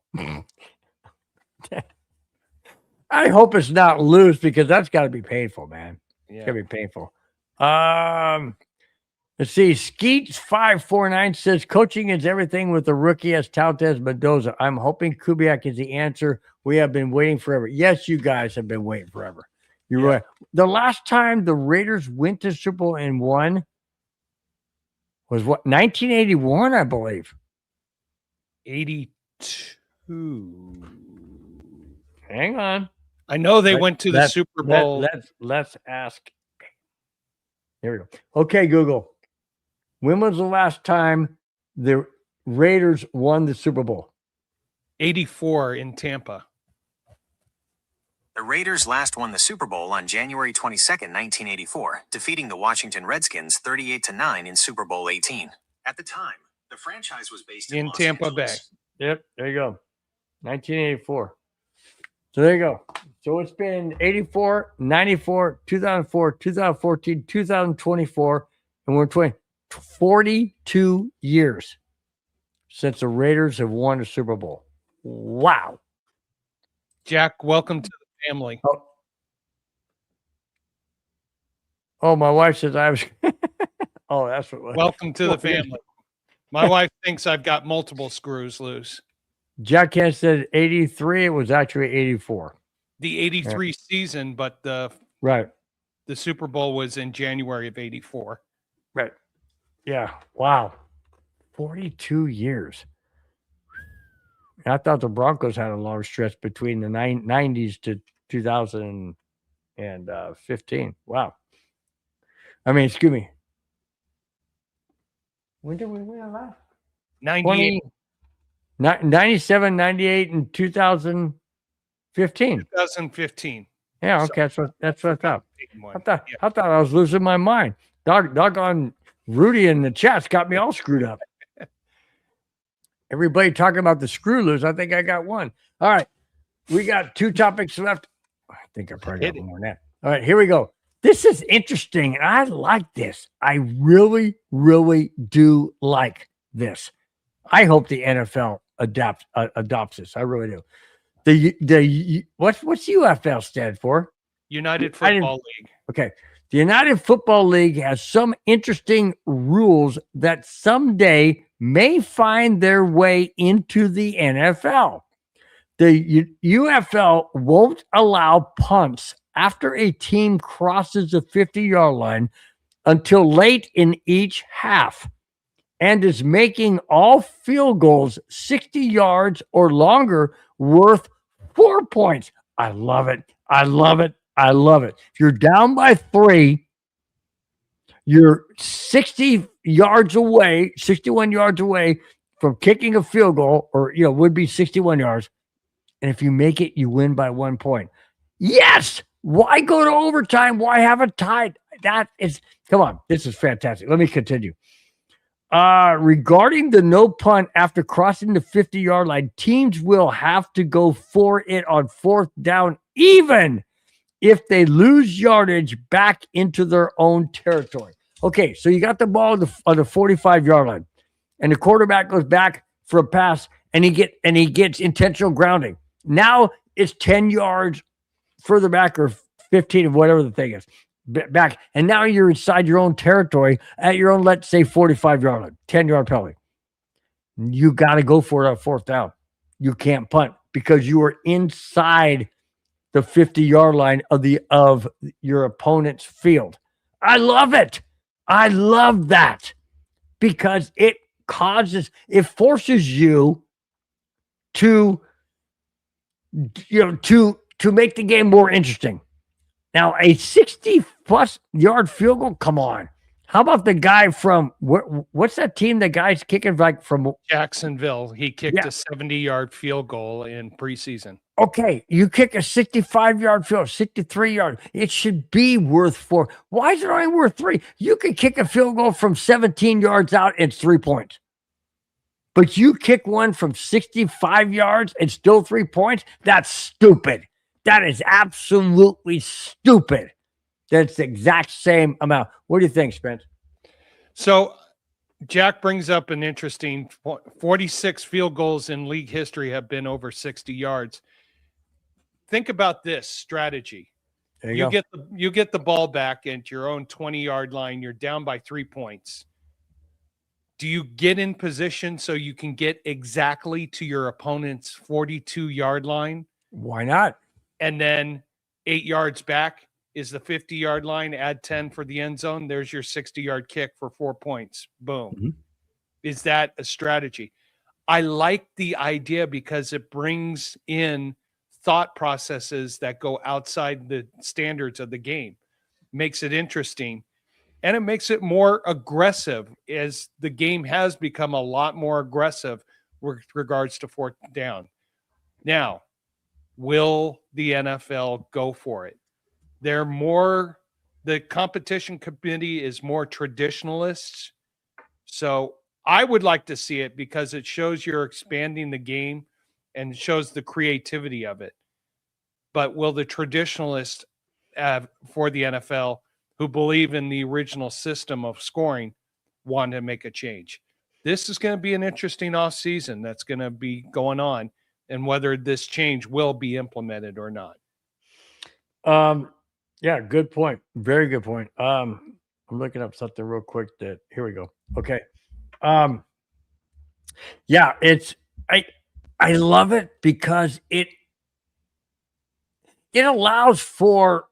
I hope it's not loose because that's got to be painful, man. Yeah. It's got to be painful. Let's see. Skeets549 says coaching is everything with the rookie as talented as Mendoza. I'm hoping Kubiak is the answer. We have been waiting forever. Yes, you guys have been waiting forever. You're right. The last time the Raiders went to Super Bowl and won was what? 1981, I believe. 82. Hang on. I know they went to the Super Bowl. Let's ask. Here we go. Okay, Google. When was the last time the Raiders won the Super Bowl? 84 in Tampa. The Raiders last won the Super Bowl on January 22nd, 1984, defeating the Washington Redskins 38-9 in Super Bowl 18. At the time, the franchise was based in Los Tampa Angeles. Bay. Yep, there you go. 1984. So there you go. So it's been 84, 94, 2004, 2014, 2024, and we're 42 years since the Raiders have won a Super Bowl. Wow. Jack, welcome to the family. Oh, my wife says I was. Oh, that's what it was. Welcome to the family. My wife thinks I've got multiple screws loose. Jack Kent said 83. It was actually 84. The 83 season, but the Super Bowl was in January of 84. Right. Yeah. Wow. 42 years. I thought the Broncos had a long stretch between the 90s to 2015. Wow. I mean, excuse me. When did we win last? 98. 97, 98, and 2015. 2015. Yeah, okay. That's what I thought. I thought I was losing my mind. Doggone Rudy in the chat's got me all screwed up. Everybody talking about the screw loose. I think I got one. All right. We got two topics left. I think I probably got more than that. All right, here we go. This is interesting. And I like this. I really, really do like this. I hope the NFL adopts this. I really do. What's UFL stand for? United Football League. Okay. The United Football League has some interesting rules that someday may find their way into the NFL. The UFL won't allow punts after a team crosses the 50-yard line until late in each half, and is making all field goals 60 yards or longer worth 4 points. I love it. I love it. I love it. If you're down by 3, you're 60 yards away, 61 yards away from kicking a field goal, or would be 61 yards. And if you make it, you win by 1 point. Yes. Why go to overtime? Why have it tied? Come on. This is fantastic. Let me continue. Regarding the no punt after crossing the 50-yard line, teams will have to go for it on 4th down, even if they lose yardage back into their own territory. Okay, so you got the ball on the 45-yard line, and the quarterback goes back for a pass, and he gets intentional grounding. Now it's 10 yards further back, or 15, or whatever the thing is, back, and now you're inside your own territory at your own, let's say, 45-yard line, 10-yard penalty. You got to go for it on 4th down. You can't punt because you are inside the 50-yard line of your opponent's field. I love it. I love that because it forces you to make the game more interesting. Now, a 60-plus yard field goal, come on. How about the guy from what's that team? The guy's kicking like from Jacksonville. He kicked a 70-yard field goal in preseason. Okay, you kick a 65-yard field, 63-yard. It should be worth 4. Why is it only worth 3? You can kick a field goal from 17 yards out, and it's 3 points. But you kick one from 65 yards and still 3 points? That's stupid. That is absolutely stupid. That's the exact same amount. What do you think, Spence? So Jack brings up an interesting 46 field goals in league history have been over 60 yards. Think about this strategy. You get the ball back at your own 20-yard line. You're down by 3 points. Do you get in position so you can get exactly to your opponent's 42-yard line? Why not? And then 8 yards back is the 50-yard line. Add 10 for the end zone. There's your 60-yard kick for 4 points. Boom. Mm-hmm. Is that a strategy? I like the idea because it brings in thought processes that go outside the standards of the game. Makes it interesting. And it makes it more aggressive, as the game has become a lot more aggressive with regards to 4th down. Now, will the NFL go for it? The competition committee is more traditionalists. So I would like to see it because it shows you're expanding the game and shows the creativity of it. But will the traditionalists for the NFL, who believe in the original system of scoring, want to make a change? This is going to be an interesting offseason that's going to be going on, and whether this change will be implemented or not. Yeah, good point. Very good point. I'm looking up something real quick here we go. Okay. Yeah, I love it because it allows for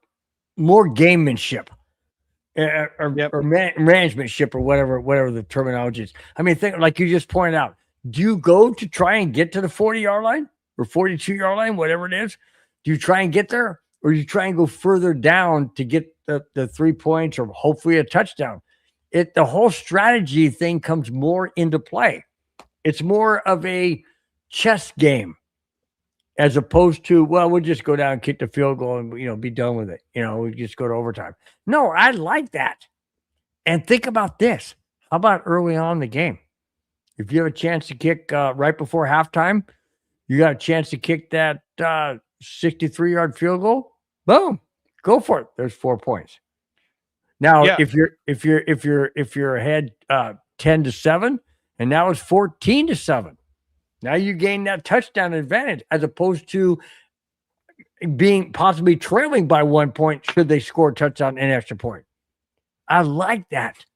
more gamemanship or managementship or whatever the terminology is. I mean, think like you just pointed out. Do you go to try and get to the 40-yard line or 42-yard line, whatever it is? Do you try and get there, or you try and go further down to get the 3 points or hopefully a touchdown? The whole strategy thing comes more into play. It's more of a chess game as opposed to, well, we'll just go down and kick the field goal and, be done with it. We just go to overtime. No, I like that. And think about this. How about early on in the game? If you have a chance to kick right before halftime, you got a chance to kick that 63-yard field goal. Boom, go for it. There's 4 points. Now, if you're ahead 10-7, and now it's 14-7. Now you gain that touchdown advantage as opposed to being possibly trailing by 1 point should they score a touchdown and extra point. I like that.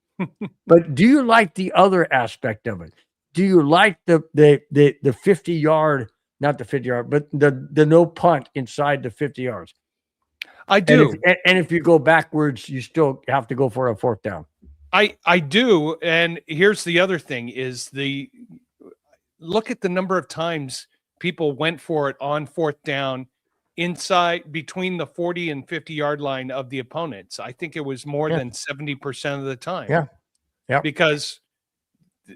But do you like the other aspect of it? Do you like the 50-yard, not the 50-yard, but the no punt inside the 50 yards? I do. And if you go backwards, you still have to go for a fourth down. I do. And here's the other thing is look at the number of times people went for it on fourth down inside between the 40 and 50-yard line of the opponents. I think it was more than 70% of the time. Yeah. Yeah. Because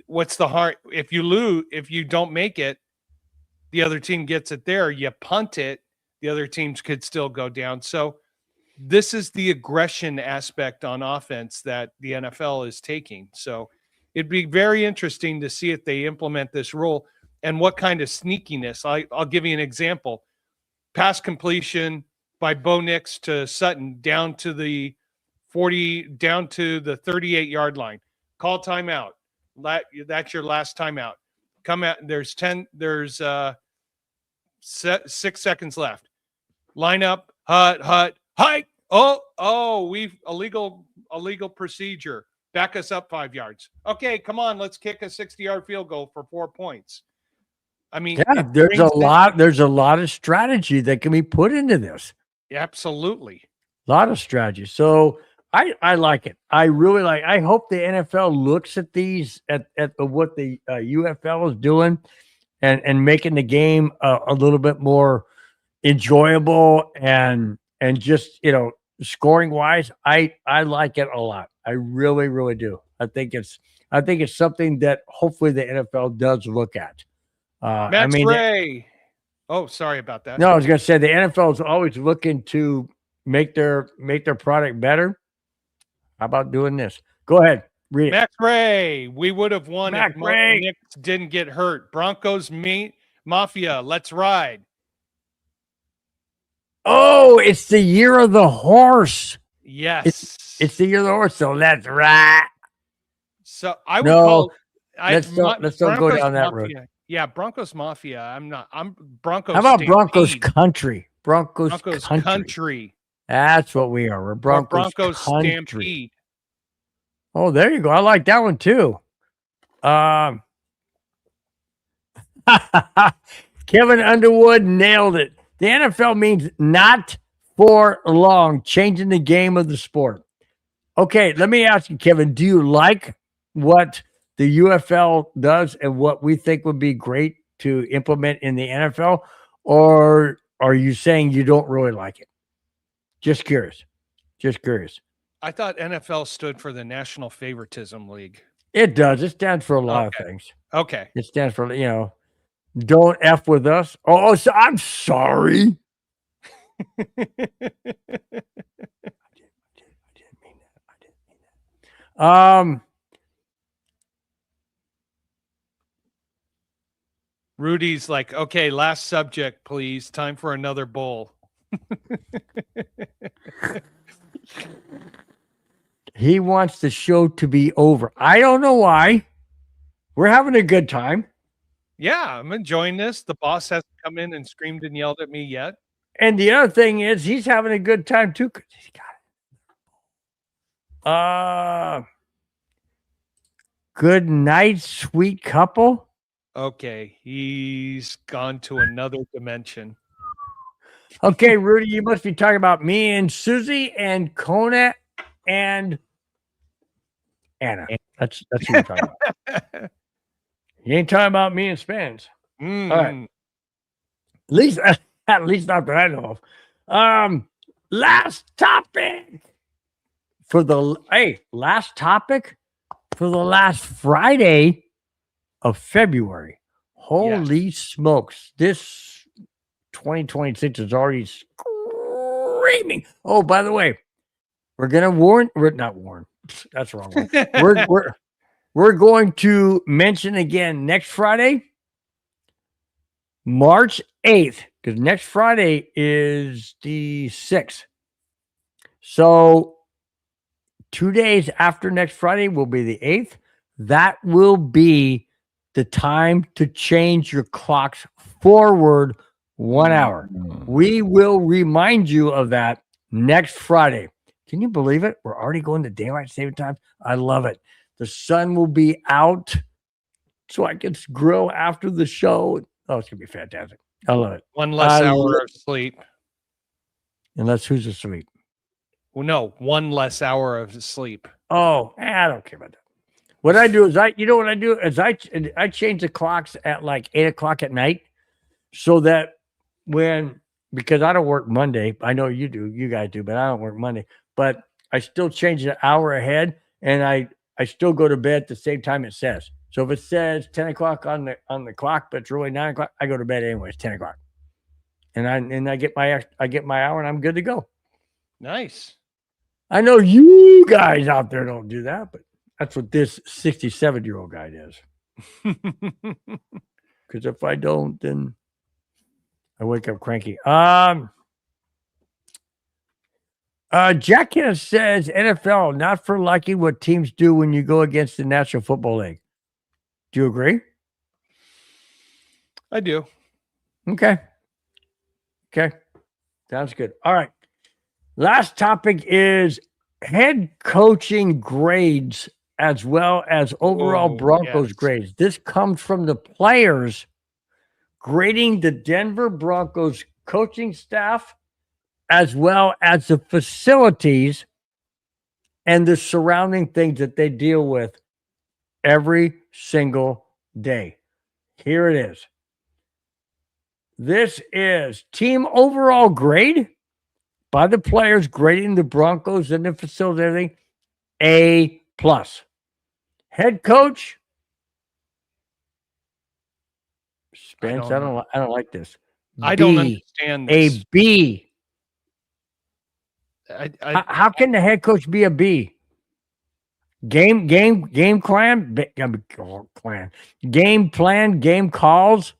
what's the hard if you don't make it, the other team gets it there, you punt it, the other teams could still go down. So this is the aggression aspect on offense that the NFL is taking. So it'd be very interesting to see if they implement this rule and what kind of sneakiness. I'll give you an example. Pass completion by Bo Nix to Sutton down to the 38-yard line. Call timeout. That's your last timeout. Come out. There's 6 seconds left. Line up. Hike. We've illegal procedure. Back us up 5 yards. Okay, come on. Let's kick a 60-yard field goal for 4 points. I mean, yeah, there's a lot of strategy that can be put into this. Absolutely. A lot of strategy. So I like it. I really like. I hope the NFL looks at these at what the UFL is doing, and making the game a little bit more enjoyable and just scoring wise. I like it a lot. I really, really do. I think it's something that hopefully the NFL does look at. Max Ray. Oh, sorry about that. No, I was going to say the NFL is always looking to make their product better. How about doing this? Go ahead, read it. Max Ray, we would have won Max if Ray Nick didn't get hurt. Broncos Mafia, let's ride. Oh, it's the year of the horse. Yes, it's the year of the horse. So let's ride. So I would call. Let's don't go down that road. Yeah, Broncos Mafia. I'm Broncos. How about Stampede. Broncos Country? Broncos Country. That's what we are. We're Broncos Country. Stampede. Oh, there you go. I like that one too. Kevin Underwood nailed it. The NFL means not for long, changing the game of the sport. Okay, let me ask you, Kevin, do you like what the UFL does and what we think would be great to implement in the NFL? Or are you saying you don't really like it? Just curious. I thought NFL stood for the National Favoritism League. It does. It stands for a lot of things. Okay. It stands for, don't F with us. Oh, so I'm sorry. I didn't mean that. Rudy's like, okay, last subject, please. Time for another bowl. He wants the show to be over. I don't know why. We're having a good time. Yeah, I'm enjoying this. The boss hasn't come in and screamed and yelled at me yet. And the other thing is he's having a good time too. He's got it. Good night, sweet couple. Okay, he's gone to another dimension. Okay, Rudy, you must be talking about me and Susie and Kona and Anna. That's what you're talking about. You ain't talking about me and Spence. All right. At least not that I know of. Last topic for the last Friday of February. Holy smokes. This 2026 is already screaming. Oh, by the way, we're not warn. That's the wrong one. We're going to mention again next Friday, March 8th, because next Friday is the 6th. So 2 days after next Friday will be the 8th. That will be the time to change your clocks forward 1 hour. We will remind you of that next Friday. Can you believe it? We're already going to daylight saving time. I love it. The sun will be out, so I can grill after the show. Oh, it's gonna be fantastic. I love it. One less hour of sleep. Unless who's asleep? Well, no, one less hour of sleep. Oh, I don't care about that. What I do is you know what I do is I change the clocks at like 8 o'clock at night, so that because I don't work Monday. I know you do, you guys do, but I don't work Monday. But I still change it an hour ahead, and I still go to bed at the same time it says. So if it says 10 o'clock on the clock, but it's really 9 o'clock, I go to bed anyway. It's 10 o'clock, and I get my hour, and I'm good to go. Nice. I know you guys out there don't do that, but that's what this 67-year-old guy does. Because if I don't, then I wake up cranky. Jackass says NFL not for liking what teams do when you go against the National Football League. Do you agree? I do. Okay. Sounds good. All right. Last topic is head coaching grades as well as overall Broncos grades. This comes from the players grading the Denver Broncos coaching staff as well as the facilities and the surrounding things that they deal with every single day. Here it is. This is team overall grade by the players grading the Broncos and the facility, everything, A+. Head coach, Spence, I don't like this. I don't understand this. A B. How can the head coach be a B? Game plan, game plan, game calls,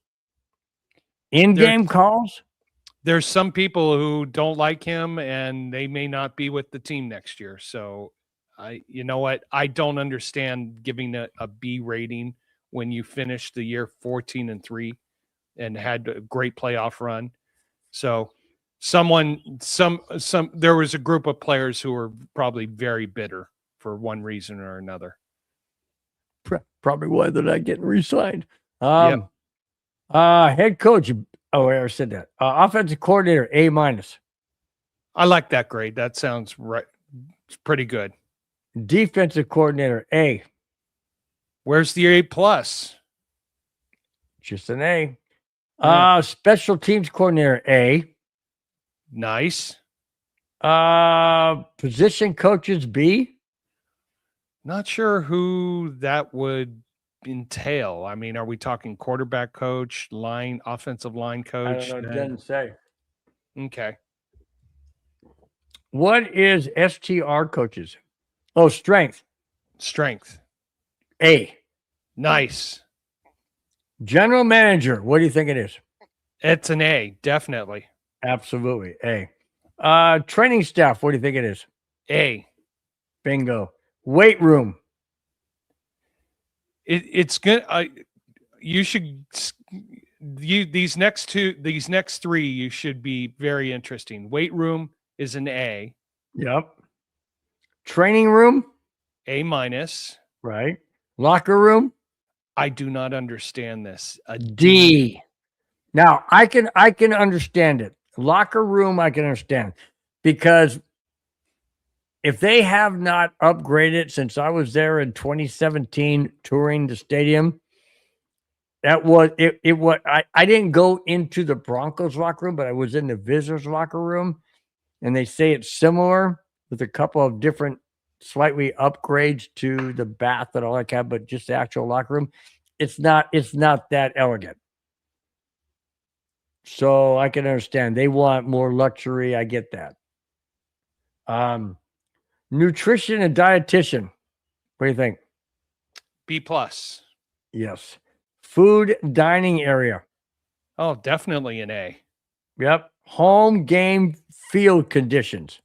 in-game calls. There's some people who don't like him, and they may not be with the team next year. So, you know what? I don't understand giving a B rating when you finished the year 14-3 and had a great playoff run. So, there was a group of players who were probably very bitter for one reason or another. Probably why they're not getting re-signed. Head coach. Oh, I already said that. Offensive coordinator, A-. I like that grade. That sounds right. It's pretty good. Defensive coordinator, A. Where's the A+? Just an A. Special teams coordinator, A. Nice. Position coaches, B. Not sure who that would entail. I mean, are we talking quarterback coach, offensive line coach? I don't know. It doesn't say. Okay. What is STR coaches? Oh, strength. A. Nice. General manager. What do you think it is? It's an A, definitely. Absolutely. A. Training staff. What do you think it is? A. Bingo. Weight room. It's good. These next three, you should be very interesting. Weight room is an A. Yep. Training room. A-. Right. Locker room. I do not understand this. A D. Now I can understand it. Locker room, I can understand, because if they have not upgraded since I was there in 2017 touring the stadium, that was it. I didn't go into the Broncos locker room, but I was in the visitors locker room, and they say it's similar with a couple of different slightly upgrades to the bath and all that kind of, but just the actual locker room, it's not that elegant. So I can understand they want more luxury. I get that. Nutrition and dietitian. What do you think? B+. Yes. Food dining area. Oh, definitely an A. Yep. Home game field conditions.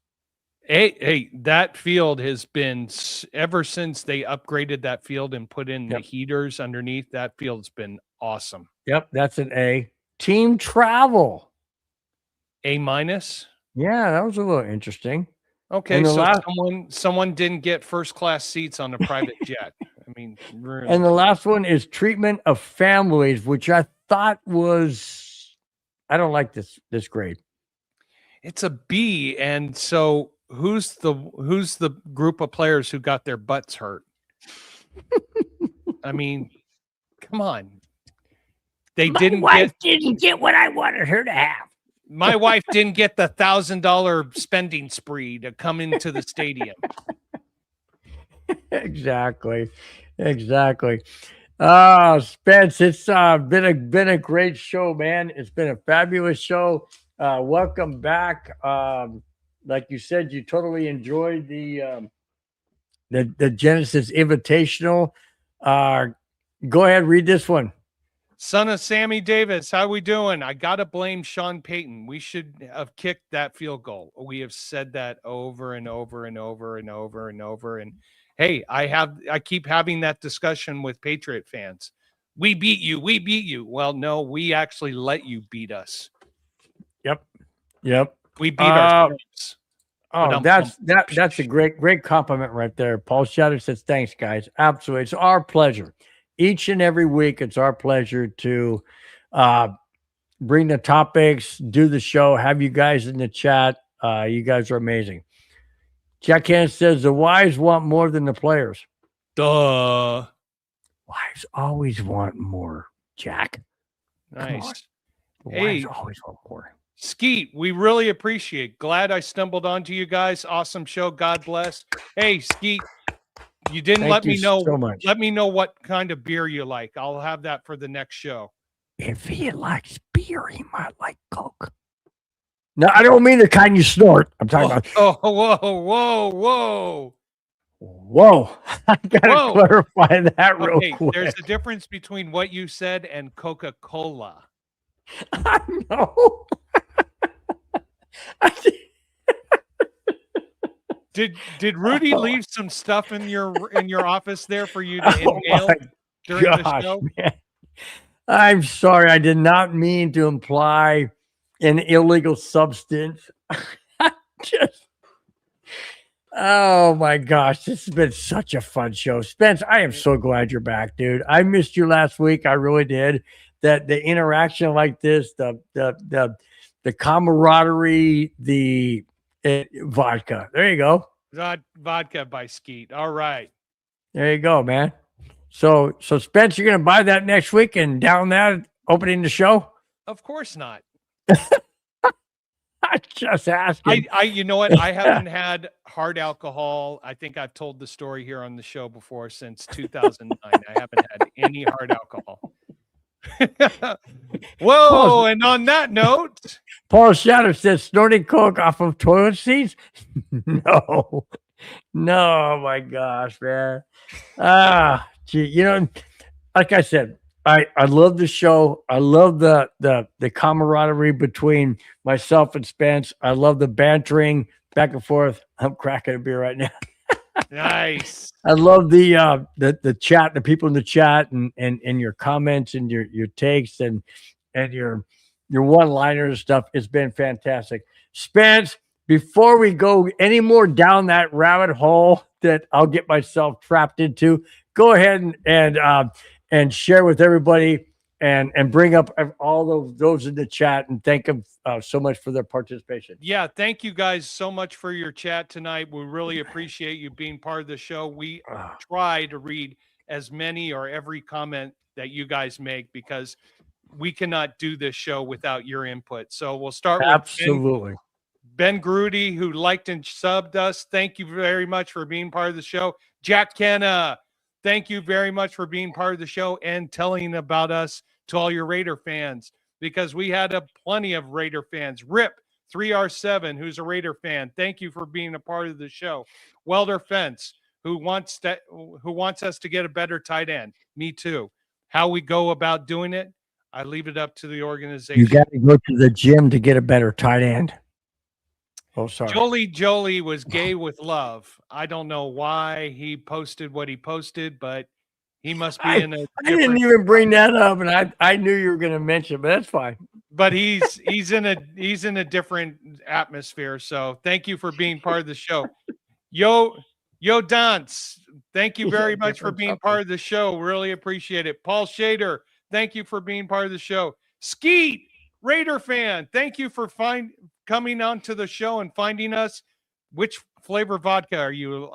Hey, that field has been, ever since they upgraded that field and put in the heaters underneath, that field's been awesome. Yep, that's an A. Team travel. A-. Yeah, that was a little interesting. Okay, And the so last- someone didn't get first class seats on a private jet. I mean, really. And the last one is treatment of families, which I thought was, I don't like this grade. It's a B, and so who's the group of players who got their butts hurt? I mean, come on. They didn't get what I wanted her to have. my wife didn't get the $1,000 spending spree to come into the stadium. Exactly. Spence, it's been a great show, man. It's been a fabulous show. Welcome back. Like you said, you totally enjoyed the Genesis Invitational. Go ahead, read this one. Son of Sammy Davis, how we doing? I gotta blame Sean Payton. We should have kicked that field goal. We have said that over and over and over and over and over. And hey, I keep having that discussion with Patriot fans. We beat you. Well, no, we actually let you beat us. Yep. We beat ourselves. Oh, that's a great compliment right there. Paul Shatter says, thanks, guys. Absolutely. It's our pleasure. Each and every week, it's our pleasure to bring the topics, do the show, have you guys in the chat. You guys are amazing. Jack Hannon says, the wives want more than the players. Duh. Wives always want more, Jack. Nice. Wives always want more. Skeet, we really appreciate. Glad I stumbled onto you guys. Awesome show. God bless. Hey, Skeet, you didn't let me know. So much. Let me know what kind of beer you like. I'll have that for the next show. If he likes beer, he might like Coke. No, I don't mean the kind you snort. I'm talking about. Whoa. I gotta clarify that real quick. There's a difference between what you said and Coca-Cola. I know. Did Rudy leave some stuff in your office there for you to inhale during the show? Man. I'm sorry, I did not mean to imply an illegal substance. Oh my gosh, this has been such a fun show. Spence, I am so glad you're back, dude. I missed you last week. I really did. That the interaction like this, the camaraderie, the vodka. There you go. Vodka by Skeet. All right. There you go, man. So Spence, you're gonna buy that next week and down that opening the show? Of course not. I just asking. You know what? I haven't had hard alcohol. I think I've told the story here on the show before since 2009. I haven't had any hard alcohol. Whoa! And on that note, Paul Shatter says snorting coke off of toilet seats. No, my gosh, man. Gee, you know, like I said, I love the show. I love the camaraderie between myself and Spence. I love the bantering back and forth. I'm cracking a beer right now. Nice. I love the chat, the people in the chat, and your comments and your takes and your one-liners and stuff. It's been fantastic. Spence, before we go any more down that rabbit hole that I'll get myself trapped into, go ahead and share with everybody and bring up all of those in the chat and thank them so much for their participation. Yeah, thank you guys so much for your chat tonight. We really appreciate you being part of the show. We try to read as many or every comment that you guys make because we cannot do this show without your input. So we'll start with Ben Grudy, who liked and subbed us. Thank you very much for being part of the show. Jack Kenna, thank you very much for being part of the show and telling about us to all your Raider fans, because we had plenty of Raider fans. Rip 3R7, who's a Raider fan, thank you for being a part of the show. Welder Fence, who wants us to get a better tight end. Me too. How we go about doing it, I leave it up to the organization. You got to go to the gym to get a better tight end. Oh, sorry. Jolie was gay with love. I don't know why he posted what he posted, but he must be in a. I didn't even bring that up, and I knew you were going to mention it, but that's fine. but he's in a different atmosphere. So thank you for being part of the show. Yo Dance, thank you very much for being part of the show. Really appreciate it. Paul Shader, thank you for being part of the show. Skeet, Raider fan, thank you for coming onto the show and finding us. Which flavor vodka are you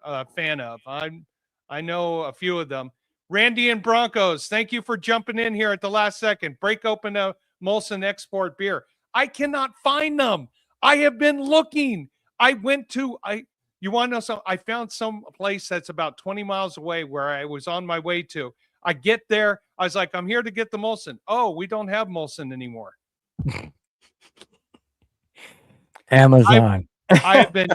a fan of? I know a few of them. Randy and Broncos, thank you for jumping in here at the last second. Break open a Molson Export beer. I cannot find them. I have been looking. You want to know something? I found some place that's about 20 miles away where I was on my way to. I get there. I was like, I'm here to get the Molson. Oh, we don't have Molson anymore. Amazon. I have been.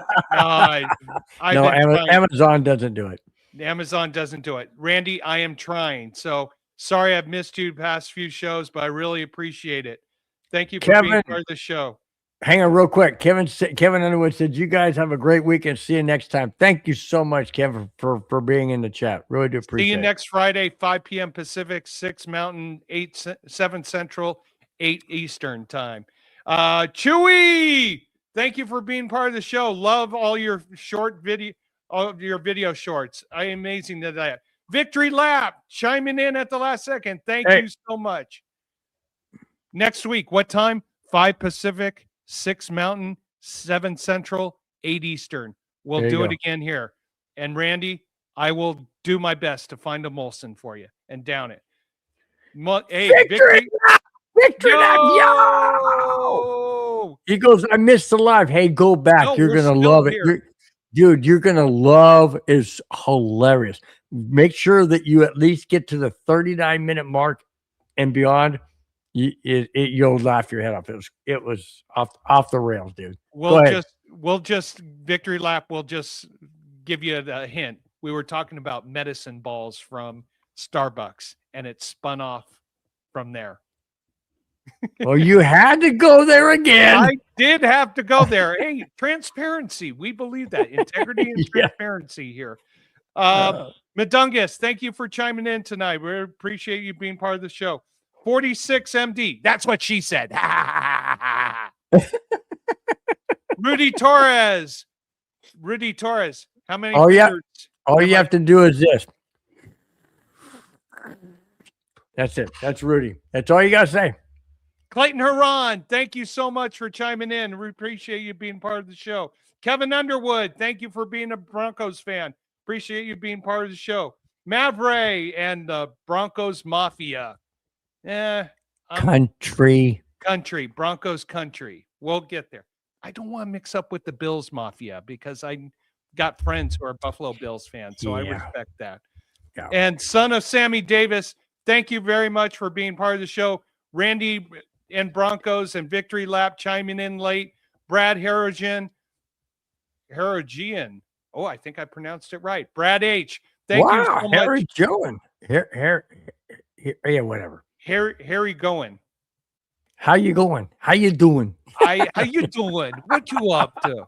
Amazon doesn't do it. Amazon doesn't do it. Randy, I am trying. So sorry I've missed you the past few shows, but I really appreciate it. Thank you for being part of the show. Hang on real quick. Kevin Underwood said, you guys have a great weekend. See you next time. Thank you so much, Kevin, for being in the chat. Really do appreciate it. See you next Friday, 5 p.m. Pacific, 6 Mountain, 7 Central, 8 Eastern time. Chewy, thank you for being part of the show. Love all your video shorts. Amazing that. Victory Lap chiming in at the last second. Thank you so much. Next week, what time? 5 Pacific, 6 Mountain, 7 Central, 8 Eastern. We'll do it again here. And Randy, I will do my best to find a Molson for you and down it. Hey, Victory Lap, yo! He goes, I missed the live. Hey, go back. No, you're going to love it. Dude, you're going to love is hilarious. Make sure that you at least get to the 39-minute mark and beyond. You'll laugh your head off. It was off the rails, dude. Victory Lap. We'll just give you the hint. We were talking about medicine balls from Starbucks, and it spun off from there. Well, you had to go there again. I did have to go there. Hey, transparency. We believe that. Integrity and transparency here. Madungus, thank you for chiming in tonight. We appreciate you being part of the show. 46 MD. That's what she said. Rudy Torres. How many? All you have to do is this. That's it. That's Rudy. That's all you got to say. Clayton Huron, thank you so much for chiming in. We appreciate you being part of the show. Kevin Underwood, thank you for being a Broncos fan. Appreciate you being part of the show. Mavray and the Broncos Mafia. Country. Broncos country. We'll get there. I don't want to mix up with the Bills Mafia because I got friends who are Buffalo Bills fans, so I respect that. Yeah. And son of Sammy Davis, thank you very much for being part of the show. Randy and Broncos and Victory Lap chiming in late. Brad Harrigan. Oh, I think I pronounced it right. Brad H. Thank you so much. Harry Joan. Yeah, whatever. Harry going. How you going? How you doing? How you doing? What you up to?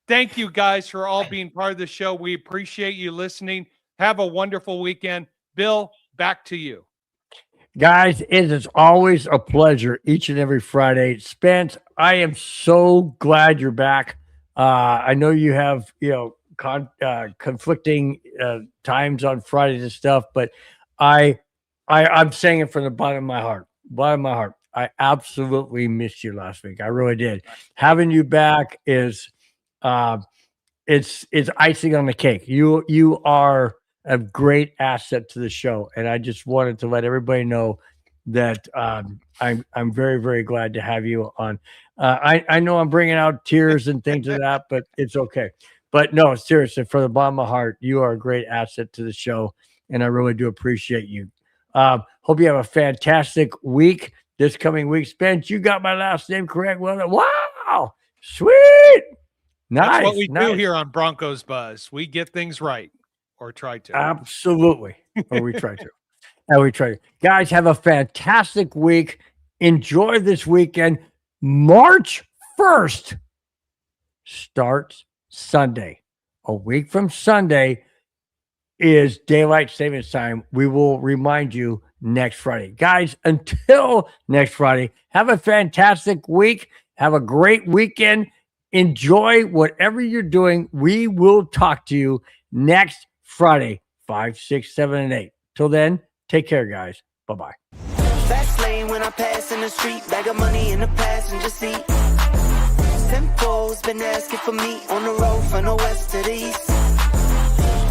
Thank you guys for all being part of the show. We appreciate you listening. Have a wonderful weekend. Bill, back to you. Guys, it is always a pleasure each and every Friday. Spence, I am so glad you're back. I know you have, conflicting times on Fridays and stuff, but I'm saying it from the bottom of my heart. I absolutely missed you last week. I really did. Having you back is it's icing on the cake. You are a great asset to the show, and I just wanted to let everybody know that I'm very, very glad to have you on. I know I'm bringing out tears and things of that, but it's okay. But no, seriously, from the bottom of my heart, you are a great asset to the show, and I really do appreciate you. Hope you have a fantastic week this coming week. Spence, you got my last name correct. Well, wow, sweet, nice. That's what we do here on Broncos Buzz. We get things right, or try to. Absolutely, or we try to. Guys, have a fantastic week. Enjoy this weekend. March 1st starts Sunday. A week from Sunday is daylight savings time. We will remind you next Friday. Guys, until next Friday, have a fantastic week. Have a great weekend. Enjoy whatever you're doing. We will talk to you next Friday, 5, 6, 7, and 8. Till then, take care, guys. Bye-bye. Fast lane when I pass in the street, bag of money in the passenger seat. Tempo's been asking for me on the road from the west to the east.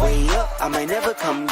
Way up, I might never come down.